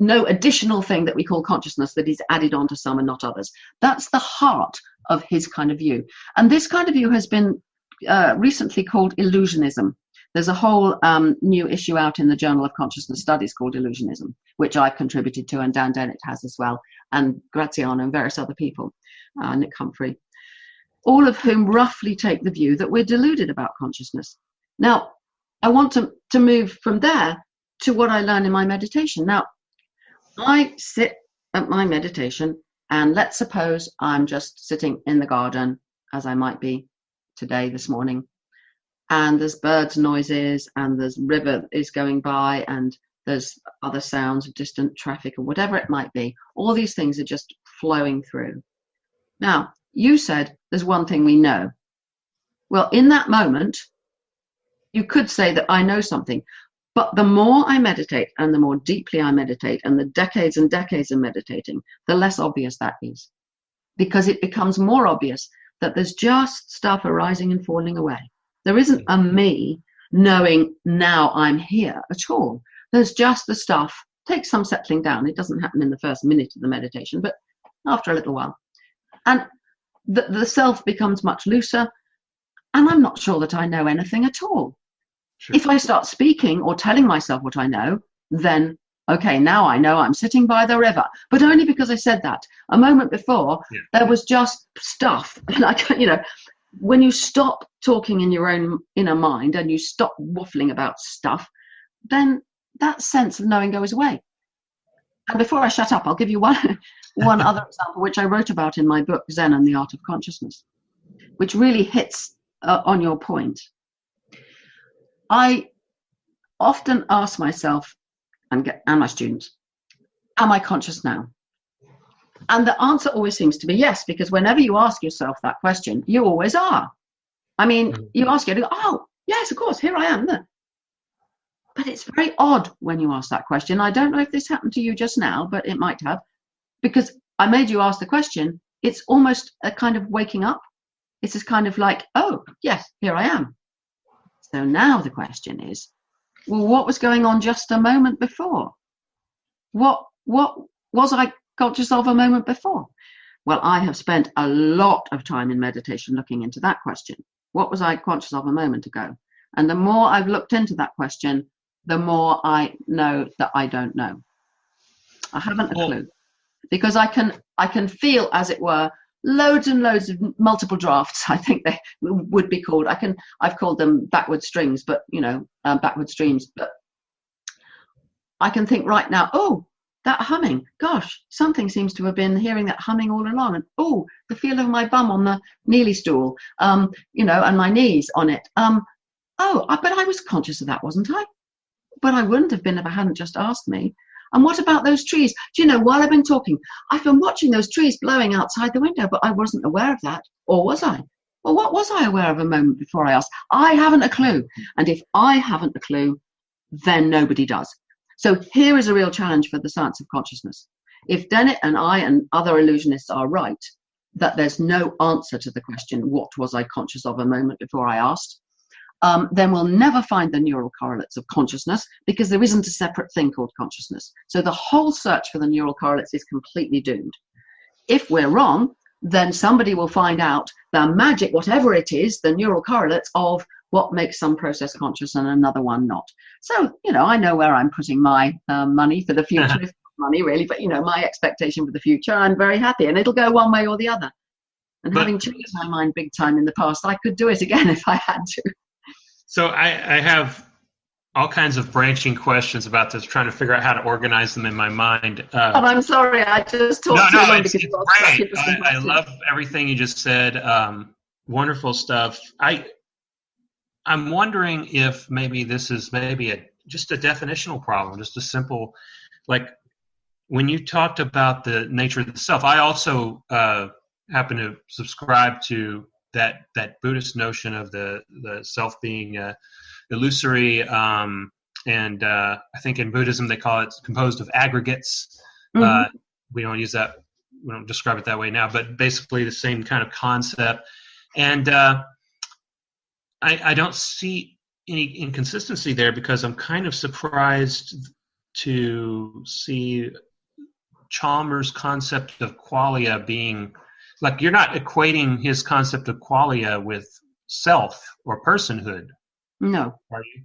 additional thing that we call consciousness that is added on to some and not others. That's the heart of his kind of view. And this kind of view has been recently called illusionism. There's a whole new issue out in the Journal of Consciousness Studies called Illusionism, which I contributed to, and Dan Dennett has as well, and Graziano and various other people, Nick Humphrey, all of whom roughly take the view that we're deluded about consciousness. Now, I want to move from there to what I learn in my meditation. Now, I sit at my meditation, and let's suppose I'm just sitting in the garden, as I might be today, this morning, and there's birds noises and there's river is going by and there's other sounds of distant traffic or whatever it might be. All these things are just flowing through. Now, you said there's one thing we know. Well, in that moment, you could say that I know something, but the more I meditate and the more deeply I meditate and the decades and decades of meditating, the less obvious that is, because it becomes more obvious that there's just stuff arising and falling away. There isn't a me knowing now I'm here at all. There's just the stuff. Takes some settling down. It doesn't happen in the first minute of the meditation, but after a little while. And the self becomes much looser, and I'm not sure that I know anything at all. Sure. If I start speaking or telling myself what I know, then, okay, now I know I'm sitting by the river, but only because I said that. A moment before, there was just stuff. Like, you know, when you stop talking in your own inner mind and you stop waffling about stuff, then that sense of knowing goes away. And before I shut up, I'll give you one other example, which I wrote about in my book, Zen and the Art of Consciousness, which really hits on your point. I often ask myself and my students, am I conscious now? And the answer always seems to be yes, because whenever you ask yourself that question, you always are. I mean, you ask it, oh, yes, of course, here I am. But it's very odd when you ask that question. I don't know if this happened to you just now, but it might have, because I made you ask the question. It's almost a kind of waking up. It's just kind of like, oh, yes, here I am. So now the question is, well, what was going on just a moment before? What was I conscious of a moment before? Well, I have spent a lot of time in meditation looking into that question. What was I conscious of a moment ago? And the more I've looked into that question, the more I know that I don't know. I haven't a clue, because I can feel, as it were, loads and loads of multiple drafts, I think they would be called. I've called them backward streams, but backward streams. But I can think right now, oh, that humming, gosh, something seems to have been hearing that humming all along. And oh, the feel of my bum on the Neely stool, and my knees on it. But I was conscious of that, wasn't I? But I wouldn't have been if I hadn't just asked me. And what about those trees? Do you know, while I've been talking, I've been watching those trees blowing outside the window, but I wasn't aware of that. Or was I? Well, what was I aware of a moment before I asked? I haven't a clue. And if I haven't a clue, then nobody does. So here is a real challenge for the science of consciousness. If Dennett and I and other illusionists are right, that there's no answer to the question, what was I conscious of a moment before I asked? Then we'll never find the neural correlates of consciousness, because there isn't a separate thing called consciousness. So the whole search for the neural correlates is completely doomed. If we're wrong, then somebody will find out the magic, whatever it is, the neural correlates of what makes some process conscious and another one not. So, I know where I'm putting my money for the future. If not money really, but my expectation for the future, I'm very happy, and it'll go one way or the other. And having changed my mind big time in the past, I could do it again if I had to. So I have all kinds of branching questions about this, trying to figure out how to organize them in my mind. And I'm sorry, I just talked too long because it's great. I love everything you just said. Wonderful stuff. I'm wondering if maybe this is just a definitional problem, just a simple, like when you talked about the nature of the self. I also happen to subscribe to that Buddhist notion of the self being illusory, and I think in Buddhism they call it composed of aggregates. Mm-hmm. We don't describe it that way now, but basically the same kind of concept. And I don't see any inconsistency there, because I'm kind of surprised to see Chalmers' concept of qualia being, like, you're not equating his concept of qualia with self or personhood. No. Are you?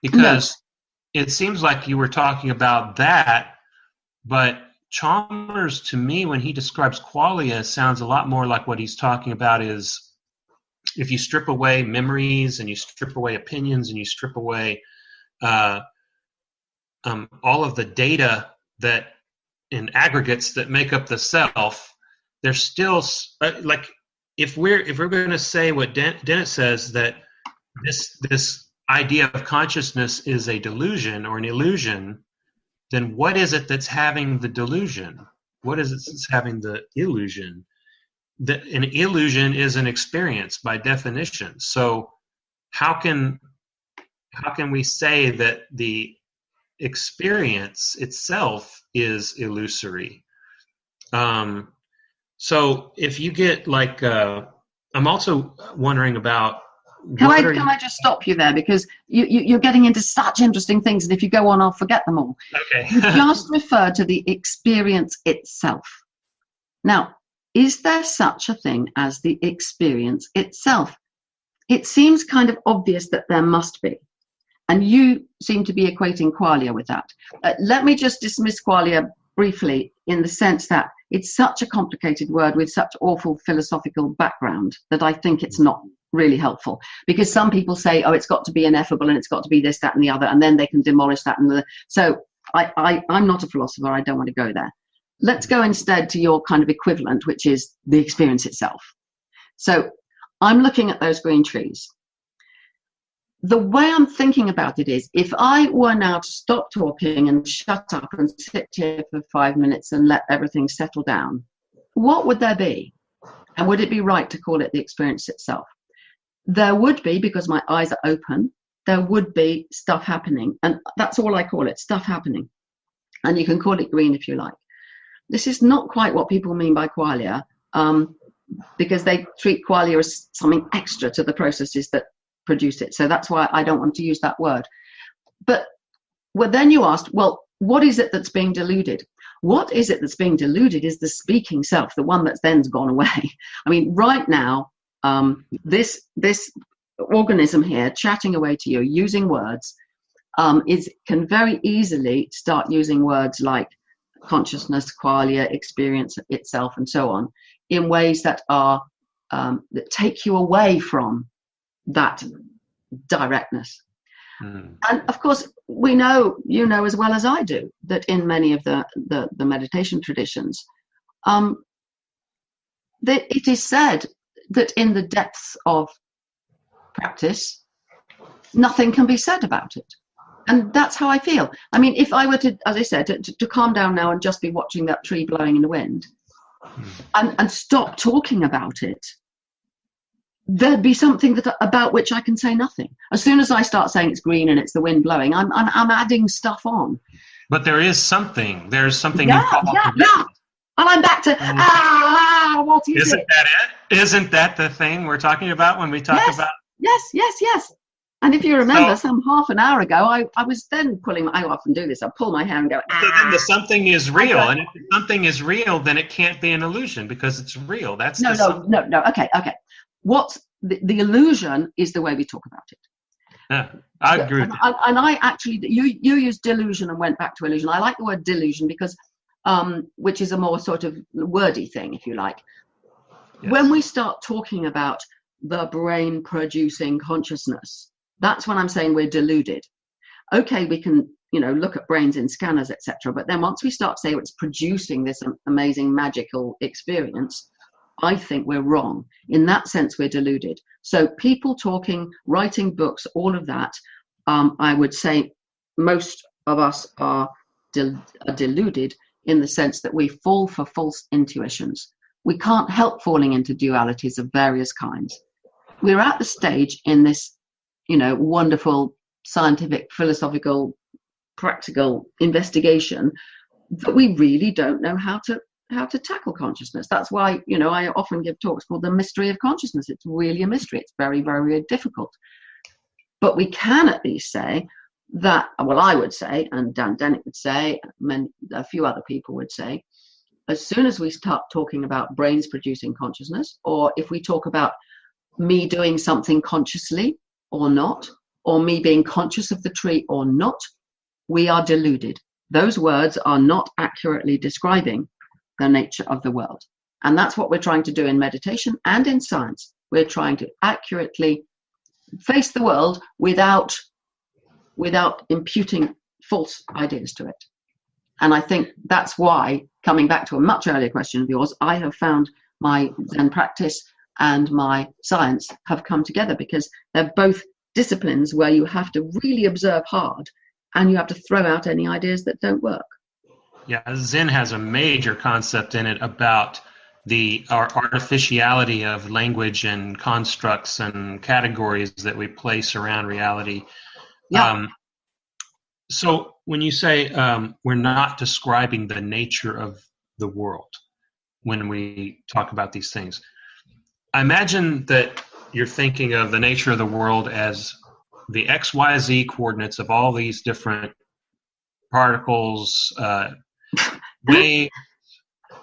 Because it seems like you were talking about that, but Chalmers, to me, when he describes qualia, sounds a lot more like what he's talking about is, if you strip away memories and you strip away opinions and you strip away all of the data that in aggregates that make up the self, there's still like, if we're going to say what Dennett says, that this idea of consciousness is a delusion or an illusion, then what is it that's having the delusion? What is it that's having the illusion? An illusion is an experience by definition. So how can we say that the experience itself is illusory? So if you get like, I'm also wondering about. Can I just stop you there, because you're getting into such interesting things, and if you go on, I'll forget them all. Okay. You just referred to the experience itself. Now, is there such a thing as the experience itself? It seems kind of obvious that there must be. And you seem to be equating qualia with that. Let me just dismiss qualia briefly, in the sense that it's such a complicated word with such awful philosophical background that I think it's not really helpful. Because some people say, oh, it's got to be ineffable and it's got to be this, that, and the other, and then they can demolish that. So I'm not a philosopher. I don't want to go there. Let's go instead to your kind of equivalent, which is the experience itself. So I'm looking at those green trees. The way I'm thinking about it is, if I were now to stop talking and shut up and sit here for 5 minutes and let everything settle down, what would there be? And would it be right to call it the experience itself? There would be, because my eyes are open, there would be stuff happening. And that's all I call it, stuff happening. And you can call it green if you like. This is not quite what people mean by qualia, because they treat qualia as something extra to the processes that produce it. So that's why I don't want to use that word. But then you asked, well, what is it that's being deluded? What is it that's being deluded is the speaking self, the one that's then's gone away. I mean, right now, this organism here chatting away to you, using words, can very easily start using words like consciousness, qualia, experience itself, and so on, in ways that are that take you away from that directness. And of course, we know, you know as well as I do, that in many of the meditation traditions, that it is said that in the depths of practice, nothing can be said about it. And that's how I feel. I mean, if I were to, as I said, to calm down now and just be watching that tree blowing in the wind and stop talking about it, there'd be something about which I can say nothing. As soon as I start saying it's green and it's the wind blowing, I'm adding stuff on. But there is something. There's something Yeah, you call yeah. And I'm back to, what is Isn't it? that it? Isn't that the thing we're talking about when we talk about? Yes. And if you remember, some half an hour ago, I was then I often do this, I pull my hair and go, So then the something is real. And if something is real, then it can't be an illusion because it's real. That's No. Okay. What's the illusion is the way we talk about it. Yeah, I agree with that. And I actually, you used delusion and went back to illusion. I like the word delusion because, which is a more sort of wordy thing, if you like. Yes. When we start talking about the brain producing consciousness, that's when I'm saying we're deluded. Okay, we can, look at brains in scanners, etc. But then once we start to say it's producing this amazing magical experience, I think we're wrong. In that sense, we're deluded. So people talking, writing books, all of that, I would say most of us are deluded in the sense that we fall for false intuitions. We can't help falling into dualities of various kinds. We're at the stage in this, wonderful scientific, philosophical, practical investigation that we really don't know how to tackle consciousness. That's why, I often give talks called the mystery of consciousness. It's really a mystery. It's very, very difficult. But we can at least say that, well, I would say, and Dennett would say, a few other people would say, as soon as we start talking about brains producing consciousness, or if we talk about me doing something consciously or not, or me being conscious of the tree or not, we are deluded. Those words are not accurately describing the nature of the world. And that's what we're trying to do in meditation and in science. We're trying to accurately face the world without imputing false ideas to it. And I think that's why, coming back to a much earlier question of yours, I have found my Zen practice and my science have come together, because they're both disciplines where you have to really observe hard and you have to throw out any ideas that don't work. Yeah, Zen has a major concept in it about our artificiality of language and constructs and categories that we place around reality. Yeah. So when you say we're not describing the nature of the world when we talk about these things, I imagine that you're thinking of the nature of the world as the XYZ coordinates of all these different particles, waves,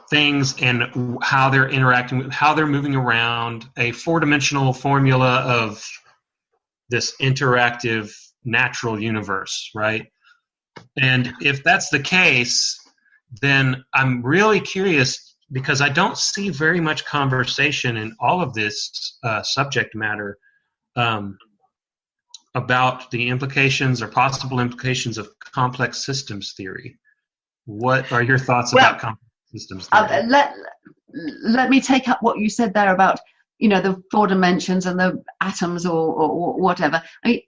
things, and how they're interacting, how they're moving around, a four-dimensional formula of this interactive natural universe, right? And if that's the case, then I'm really curious, because I don't see very much conversation in all of this subject matter about the implications or possible implications of complex systems theory. What are your thoughts about complex systems theory? Let me take up what you said there about, the four dimensions and the atoms or whatever. I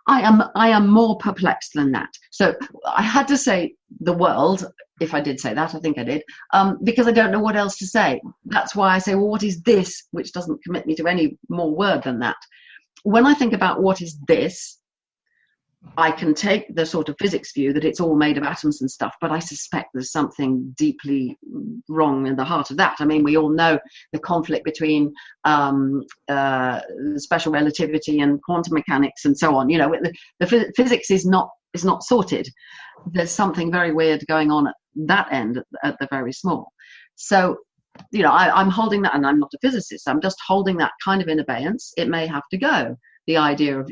am more perplexed than that. So I had to say the world, if I did say that, I think I did, because I don't know what else to say. That's why I say, well, what is this? Which doesn't commit me to any more word than that. When I think about what is this, I can take the sort of physics view that it's all made of atoms and stuff, but I suspect there's something deeply wrong in the heart of that. I mean, we all know the conflict between special relativity and quantum mechanics and so on. The physics is not sorted. There's something very weird going on at that end, at the very small. So, I'm holding that, and I'm not a physicist. I'm just holding that kind of in abeyance. It may have to go. The idea of,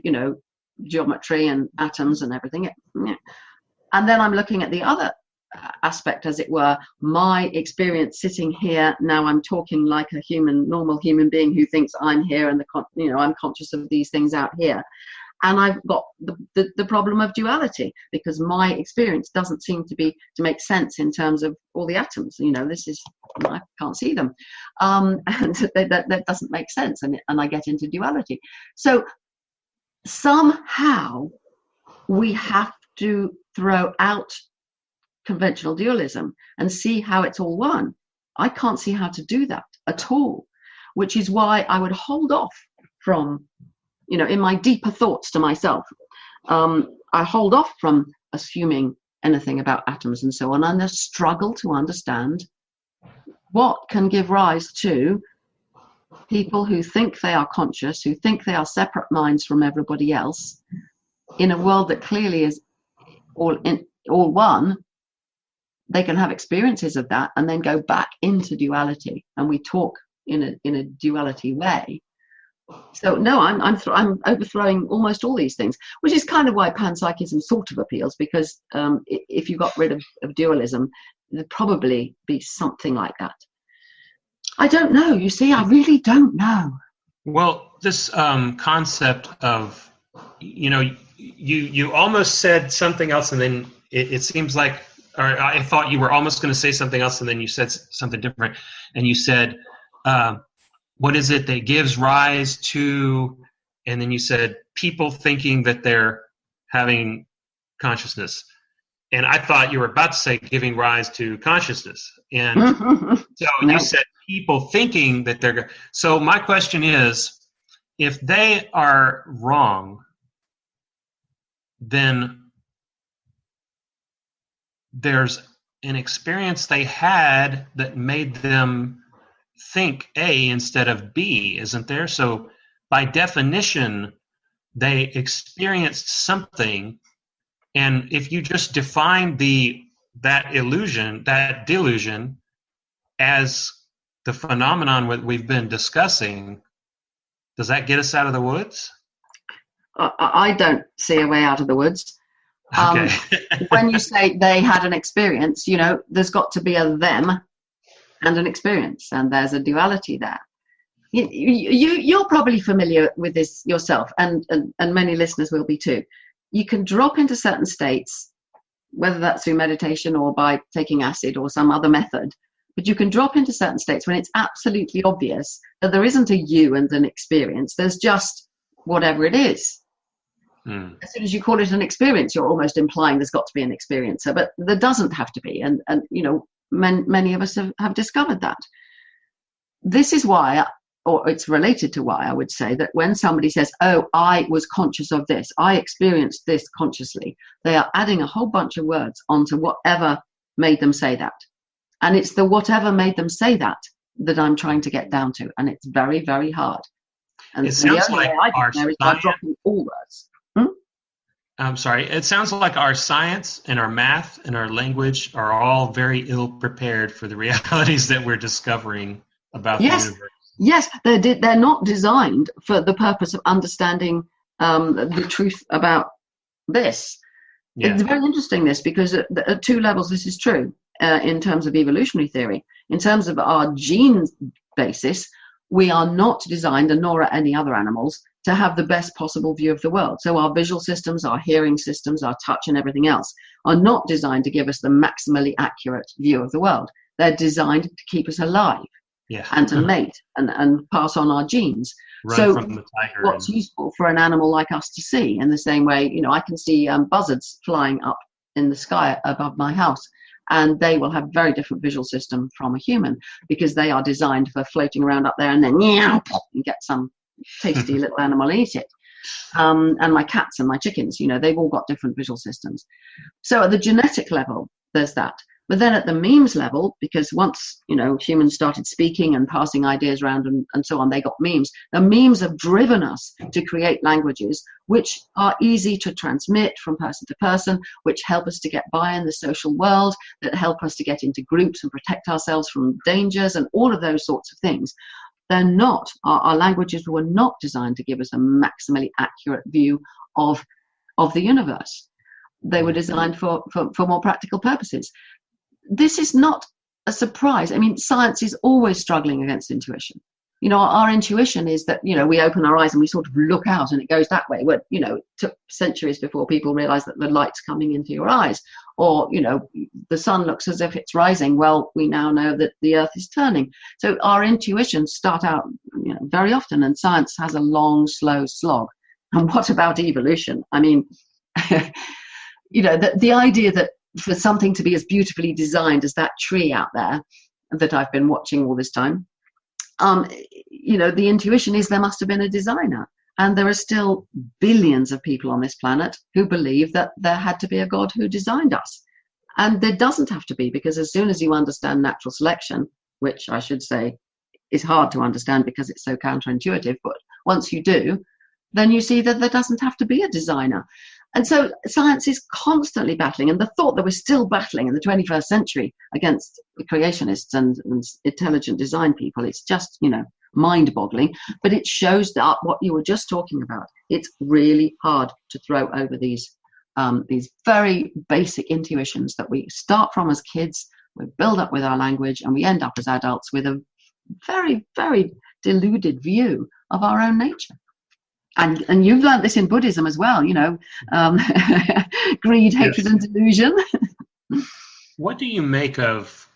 geometry and atoms and everything. And then I'm looking at the other aspect, as it were, my experience sitting here now, I'm talking like a normal human being who thinks I'm here, and I'm conscious of these things out here, and I've got the problem of duality, because my experience doesn't seem to make sense in terms of all the atoms. I can't see them, and that doesn't make sense, and I get into duality. So somehow we have to throw out conventional dualism and see how it's all one. I can't see how to do that at all, which is why I would hold off from, in my deeper thoughts to myself, I hold off from assuming anything about atoms and so on, and I struggle to understand what can give rise to people who think they are conscious, who think they are separate minds from everybody else, in a world that clearly is all one. They can have experiences of that and then go back into duality, and we talk in a duality way. So no, I'm overthrowing almost all these things, which is kind of why panpsychism sort of appeals, because if you got rid of dualism, there'd probably be something like that. I don't know. You see, I really don't know. Well, this concept of, you almost said something else, and then it seems like, or I thought you were almost going to say something else, and then you said something different, and you said, what is it that gives rise to, and then you said people thinking that they're having consciousness. And I thought you were about to say giving rise to consciousness. And so you said people thinking that they're. So my question is, if they are wrong, then there's an experience they had that made them think A instead of B, isn't there? So by definition, they experienced something. And if you just define that delusion as the phenomenon we've been discussing, does that get us out of the woods? I don't see a way out of the woods. Okay. When you say they had an experience, there's got to be a them and an experience, and there's a duality there. You're probably familiar with this yourself, and many listeners will be too. You can drop into certain states, whether that's through meditation or by taking acid or some other method, but you can drop into certain states when it's absolutely obvious that there isn't a you and an experience. There's just whatever it is. As soon as you call it an experience, you're almost implying there's got to be an experiencer, but there doesn't have to be. And many of us have discovered that. This is why, or it's related to why I would say that when somebody says, oh, I was conscious of this, I experienced this consciously, they are adding a whole bunch of words onto whatever made them say that. And it's the whatever made them say that I'm trying to get down to. And it's very, very hard. And it sounds like I'm dropping all words. I'm sorry. It sounds like our science and our math and our language are all very ill prepared for the realities that we're discovering about the universe. Yes, they're not designed for the purpose of understanding the truth about this. Yeah. It's very interesting, this, because at two levels this is true in terms of evolutionary theory. In terms of our gene basis, we are not designed, and nor are any other animals, to have the best possible view of the world. So our visual systems, our hearing systems, our touch and everything else are not designed to give us the maximally accurate view of the world. They're designed to keep us alive and to mate and pass on our genes. Run from the tiger. What's useful for an animal like us to see, in the same way, I can see buzzards flying up in the sky above my house, and they will have a very different visual system from a human, because they are designed for floating around up there and then and get some tasty little animal and eat it. And my cats and my chickens, they've all got different visual systems. So at the genetic level, there's that. But then at the memes level, because once, humans started speaking and passing ideas around and so on, they got memes. The memes have driven us to create languages which are easy to transmit from person to person, which help us to get by in the social world, that help us to get into groups and protect ourselves from dangers and all of those sorts of things. They're not, our languages were not designed to give us a maximally accurate view of the universe. They were designed for more practical purposes. This is not a surprise. I mean, science is always struggling against intuition. Our intuition is that, we open our eyes and we sort of look out and it goes that way. Well, it took centuries before people realized that the light's coming into your eyes. Or, the sun looks as if it's rising. Well, we now know that the earth is turning. So our intuitions start out, very often, and science has a long, slow slog. And what about evolution? I mean, the idea that for something to be as beautifully designed as that tree out there that I've been watching all this time, the intuition is there must have been a designer. And there are still billions of people on this planet who believe that there had to be a God who designed us. And there doesn't have to be, because as soon as you understand natural selection, which I should say is hard to understand because it's so counterintuitive, but once you do, then you see that there doesn't have to be a designer. And so science is constantly battling, and the thought that we're still battling in the 21st century against the creationists and intelligent design people, it's just, mind-boggling. But it shows that what you were just talking about. It's really hard to throw over these very basic intuitions that we start from as kids, we build up with our language, and we end up as adults with a very, very deluded view of our own nature. And you've learned this in Buddhism as well, greed, hatred, and delusion. What do you make of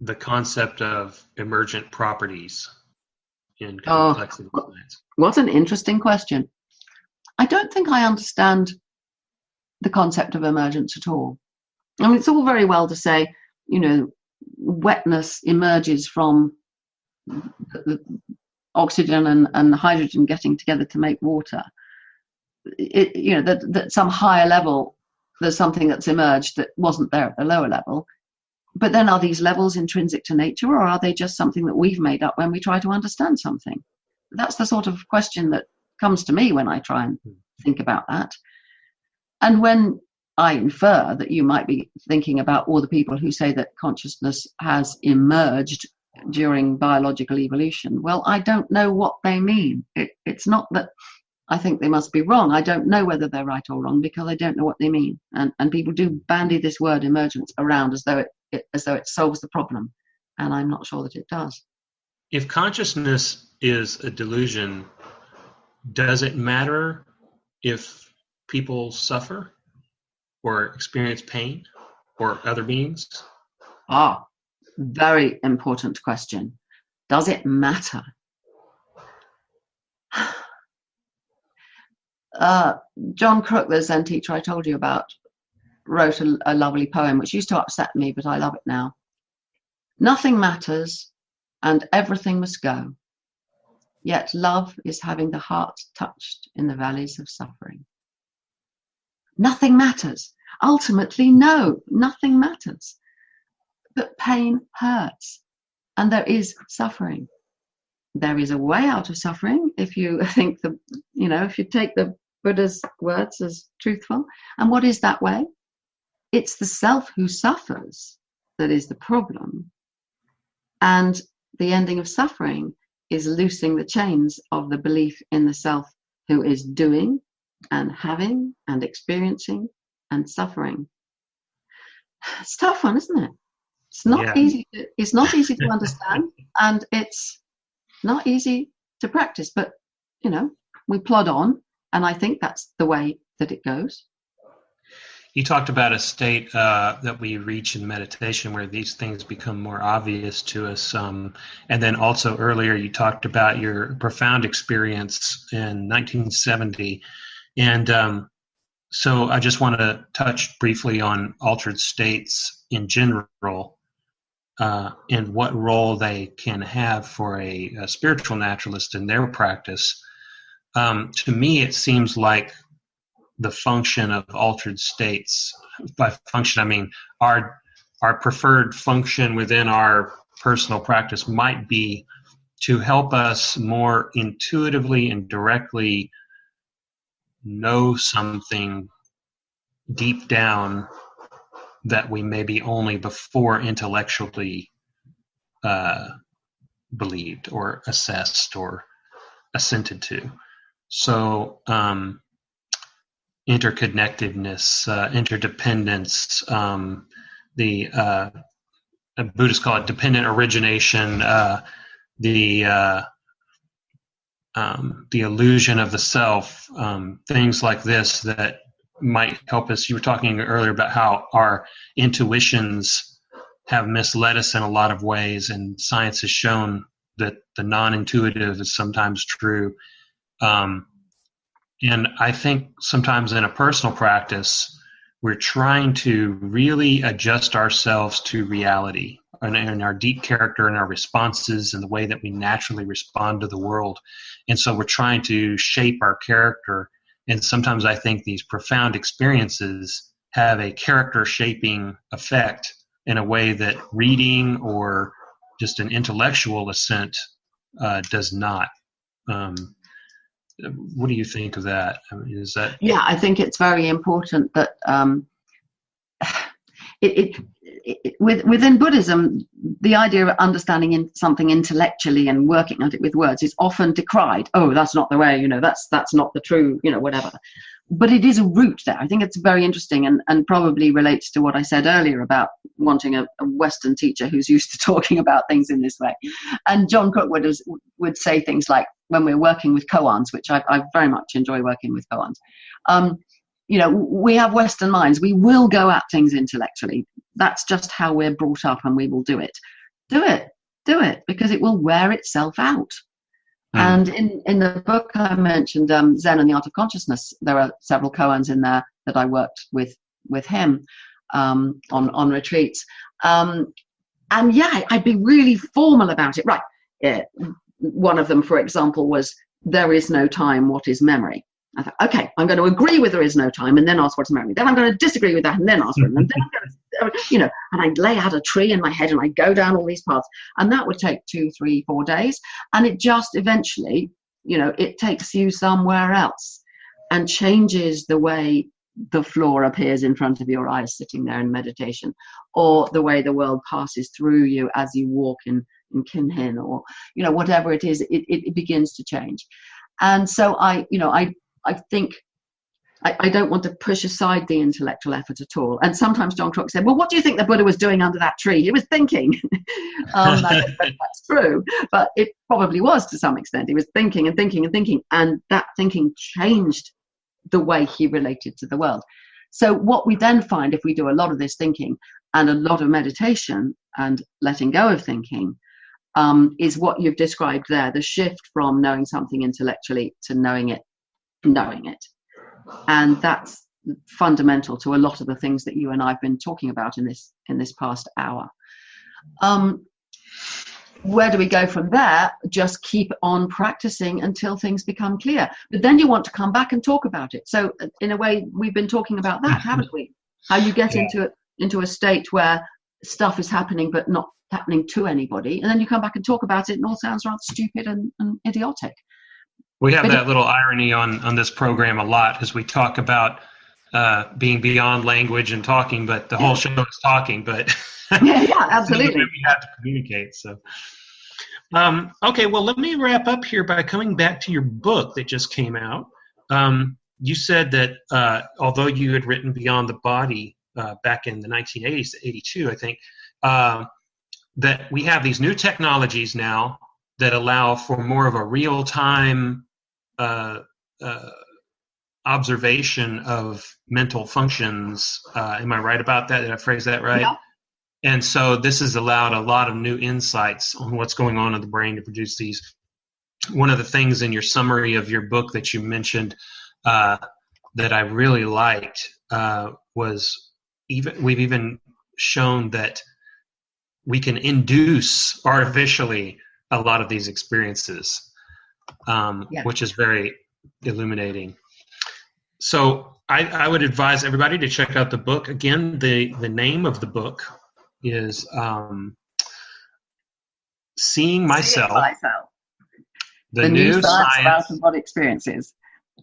the concept of emergent properties in complexity science? What an interesting question. I don't think I understand the concept of emergence at all. I mean, it's all very well to say, wetness emerges from the oxygen and hydrogen getting together to make water. That some higher level, there's something that's emerged that wasn't there at the lower level. But then are these levels intrinsic to nature, or are they just something that we've made up when we try to understand something? That's the sort of question that comes to me when I try and think about that. And when I infer that you might be thinking about all the people who say that consciousness has emerged during biological evolution, well, I don't know what they mean. It's not that I think they must be wrong. I don't know whether they're right or wrong because I don't know what they mean. And people do bandy this word emergence around as though it solves the problem. And I'm not sure that it does. If consciousness is a delusion, does it matter if people suffer or experience pain or other beings? Very important question. Does it matter? John Crook, the Zen teacher I told you about, wrote a lovely poem which used to upset me, but I love it now. Nothing matters and everything must go, yet love is having the heart touched in the valleys of suffering. Nothing matters. Ultimately, no, nothing matters. But pain hurts, and there is suffering. There is a way out of suffering if you think if you take the Buddha's words as truthful. And what is that way? It's the self who suffers that is the problem. And the ending of suffering is loosing the chains of the belief in the self who is doing and having and experiencing and suffering. It's a tough one, isn't it? It's not easy. It's not easy to understand, and it's not easy to practice. But we plod on, and I think that's the way that it goes. You talked about a state that we reach in meditation where these things become more obvious to us. And then also earlier you talked about your profound experience in 1970. And so I just want to touch briefly on altered states in general and what role they can have for a spiritual naturalist in their practice. To me, it seems like the function of altered states, by function I mean our preferred function within our personal practice, might be to help us more intuitively and directly know something deep down that we maybe only before intellectually believed or assessed or assented to. So interconnectedness, interdependence, the Buddhists call it dependent origination, the illusion of the self, things like this that might help us. You were talking earlier about how our intuitions have misled us in a lot of ways, and science has shown that the non-intuitive is sometimes true. And I think sometimes in a personal practice, we're trying to really adjust ourselves to reality and our deep character and our responses and the way that we naturally respond to the world. And so we're trying to shape our character. And sometimes I think these profound experiences have a character shaping effect in a way that reading or just an intellectual assent does not. What do you think of that? I mean, is that? Yeah, I think it's very important that within Buddhism, the idea of understanding something intellectually and working at it with words is often decried. Oh, that's not the way, that's not the true, whatever. But it is a root there. I think it's very interesting and probably relates to what I said earlier about wanting a Western teacher who's used to talking about things in this way. And John Cook would say things like, when we're working with koans, which I very much enjoy working with koans, we have Western minds. We will go at things intellectually. That's just how we're brought up, and we will do it. Do it, because it will wear itself out. And in the book I mentioned, Zen and the Art of Consciousness, there are several koans in there that I worked with him on retreats. And yeah, I'd be really formal about it. Right. One of them, for example, was, there is no time, what is memory? I thought, okay, I'm going to agree with there is no time and then ask what's memory. Then I'm going to disagree with that and then ask for it. And then I'm going to, and I'd lay out a tree in my head and I'd go down all these paths. And that would take 2, 3, 4 days. And it just eventually, it takes you somewhere else and changes the way the floor appears in front of your eyes sitting there in meditation, or the way the world passes through you as you walk in Kinhin, or, whatever it is, it begins to change. And so I think I don't want to push aside the intellectual effort at all. And sometimes John Cook said, well, what do you think the Buddha was doing under that tree? He was thinking. I don't know if that's true, but it probably was to some extent. He was thinking and thinking and thinking, and that thinking changed the way he related to the world. So what we then find, if we do a lot of this thinking and a lot of meditation and letting go of thinking, is what you've described there, the shift from knowing something intellectually to knowing it. And that's fundamental to a lot of the things that you and I have been talking about in this past hour. Where do we go from there? Just keep on practicing until things become clear. But then you want to come back and talk about it. So in a way, we've been talking about that, haven't we? How you get into a state where stuff is happening but not happening to anybody, and then you come back and talk about it and it all sounds rather stupid and idiotic. We have that little irony on this program a lot, as we talk about being beyond language and talking, but the whole show is talking, but yeah, absolutely. We have to communicate. So okay, well, let me wrap up here by coming back to your book that just came out. You said that although you had written Beyond the Body back in the 1980s, 82, I think, that we have these new technologies now that allow for more of a real-time observation of mental functions. Am I right about that? Did I phrase that right? Yeah. And so this has allowed a lot of new insights on what's going on in the brain to produce these. One of the things in your summary of your book that you mentioned that I really liked was we've even shown that we can induce artificially a lot of these experiences, which is very illuminating. So I would advise everybody to check out the book. Again, the name of the book is Seeing Myself. The new science about what experiences.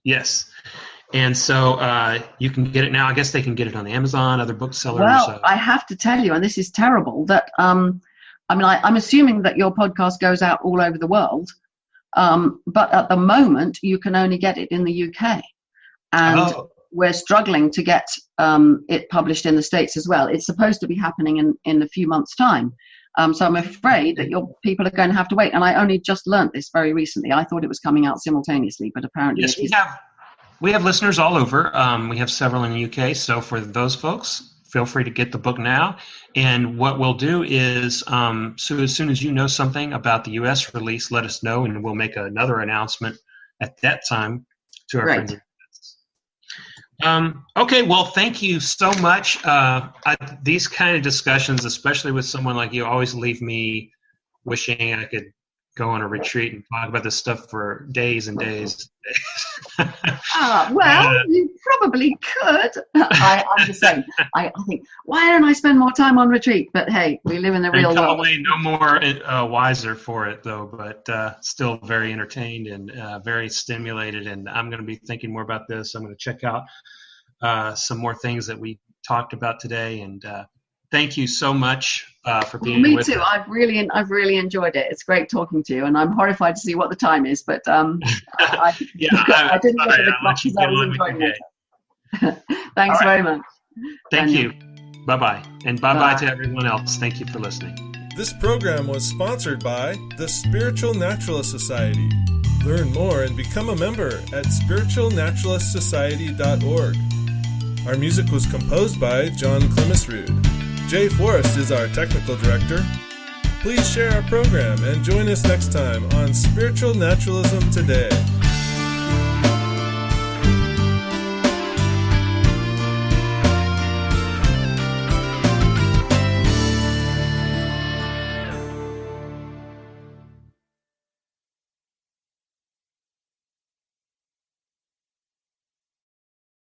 Yes. And so you can get it now. I guess they can get it on Amazon, other booksellers. Well, I have to tell you, and this is terrible, that I'm assuming that your podcast goes out all over the world, but at the moment you can only get it in the UK. And we're struggling to get it published in the States as well. It's supposed to be happening in a few months' time. So I'm afraid that your people are going to have to wait. And I only just learnt this very recently. I thought it was coming out simultaneously, but apparently yes, we have listeners all over. We have several in the UK. So for those folks, feel free to get the book now. And what we'll do is, so as soon as you know something about the US release, let us know, and we'll make another announcement at that time to our friends. Okay, well, thank you so much. These kind of discussions, especially with someone like you, always leave me wishing I could go on a retreat and talk about this stuff for days and days. You probably could. I'm the same. I think, why don't I spend more time on retreat? But hey, we live in the real world. Probably no more wiser for it, though, but still very entertained and very stimulated. And I'm going to be thinking more about this. I'm going to check out some more things that we talked about today. And thank you so much for being with us. Me too. I've really enjoyed it. It's great talking to you, and I'm horrified to see what the time is. But I didn't look at the clock because I was enjoying it. Thanks very much. Thank you. Bye-bye. And bye-bye to everyone else. Thank you for listening. This program was sponsored by the Spiritual Naturalist Society. Learn more and become a member at spiritualnaturalistsociety.org. Our music was composed by John Clemisrude. Jay Forrest is our technical director. Please share our program and join us next time on Spiritual Naturalism Today.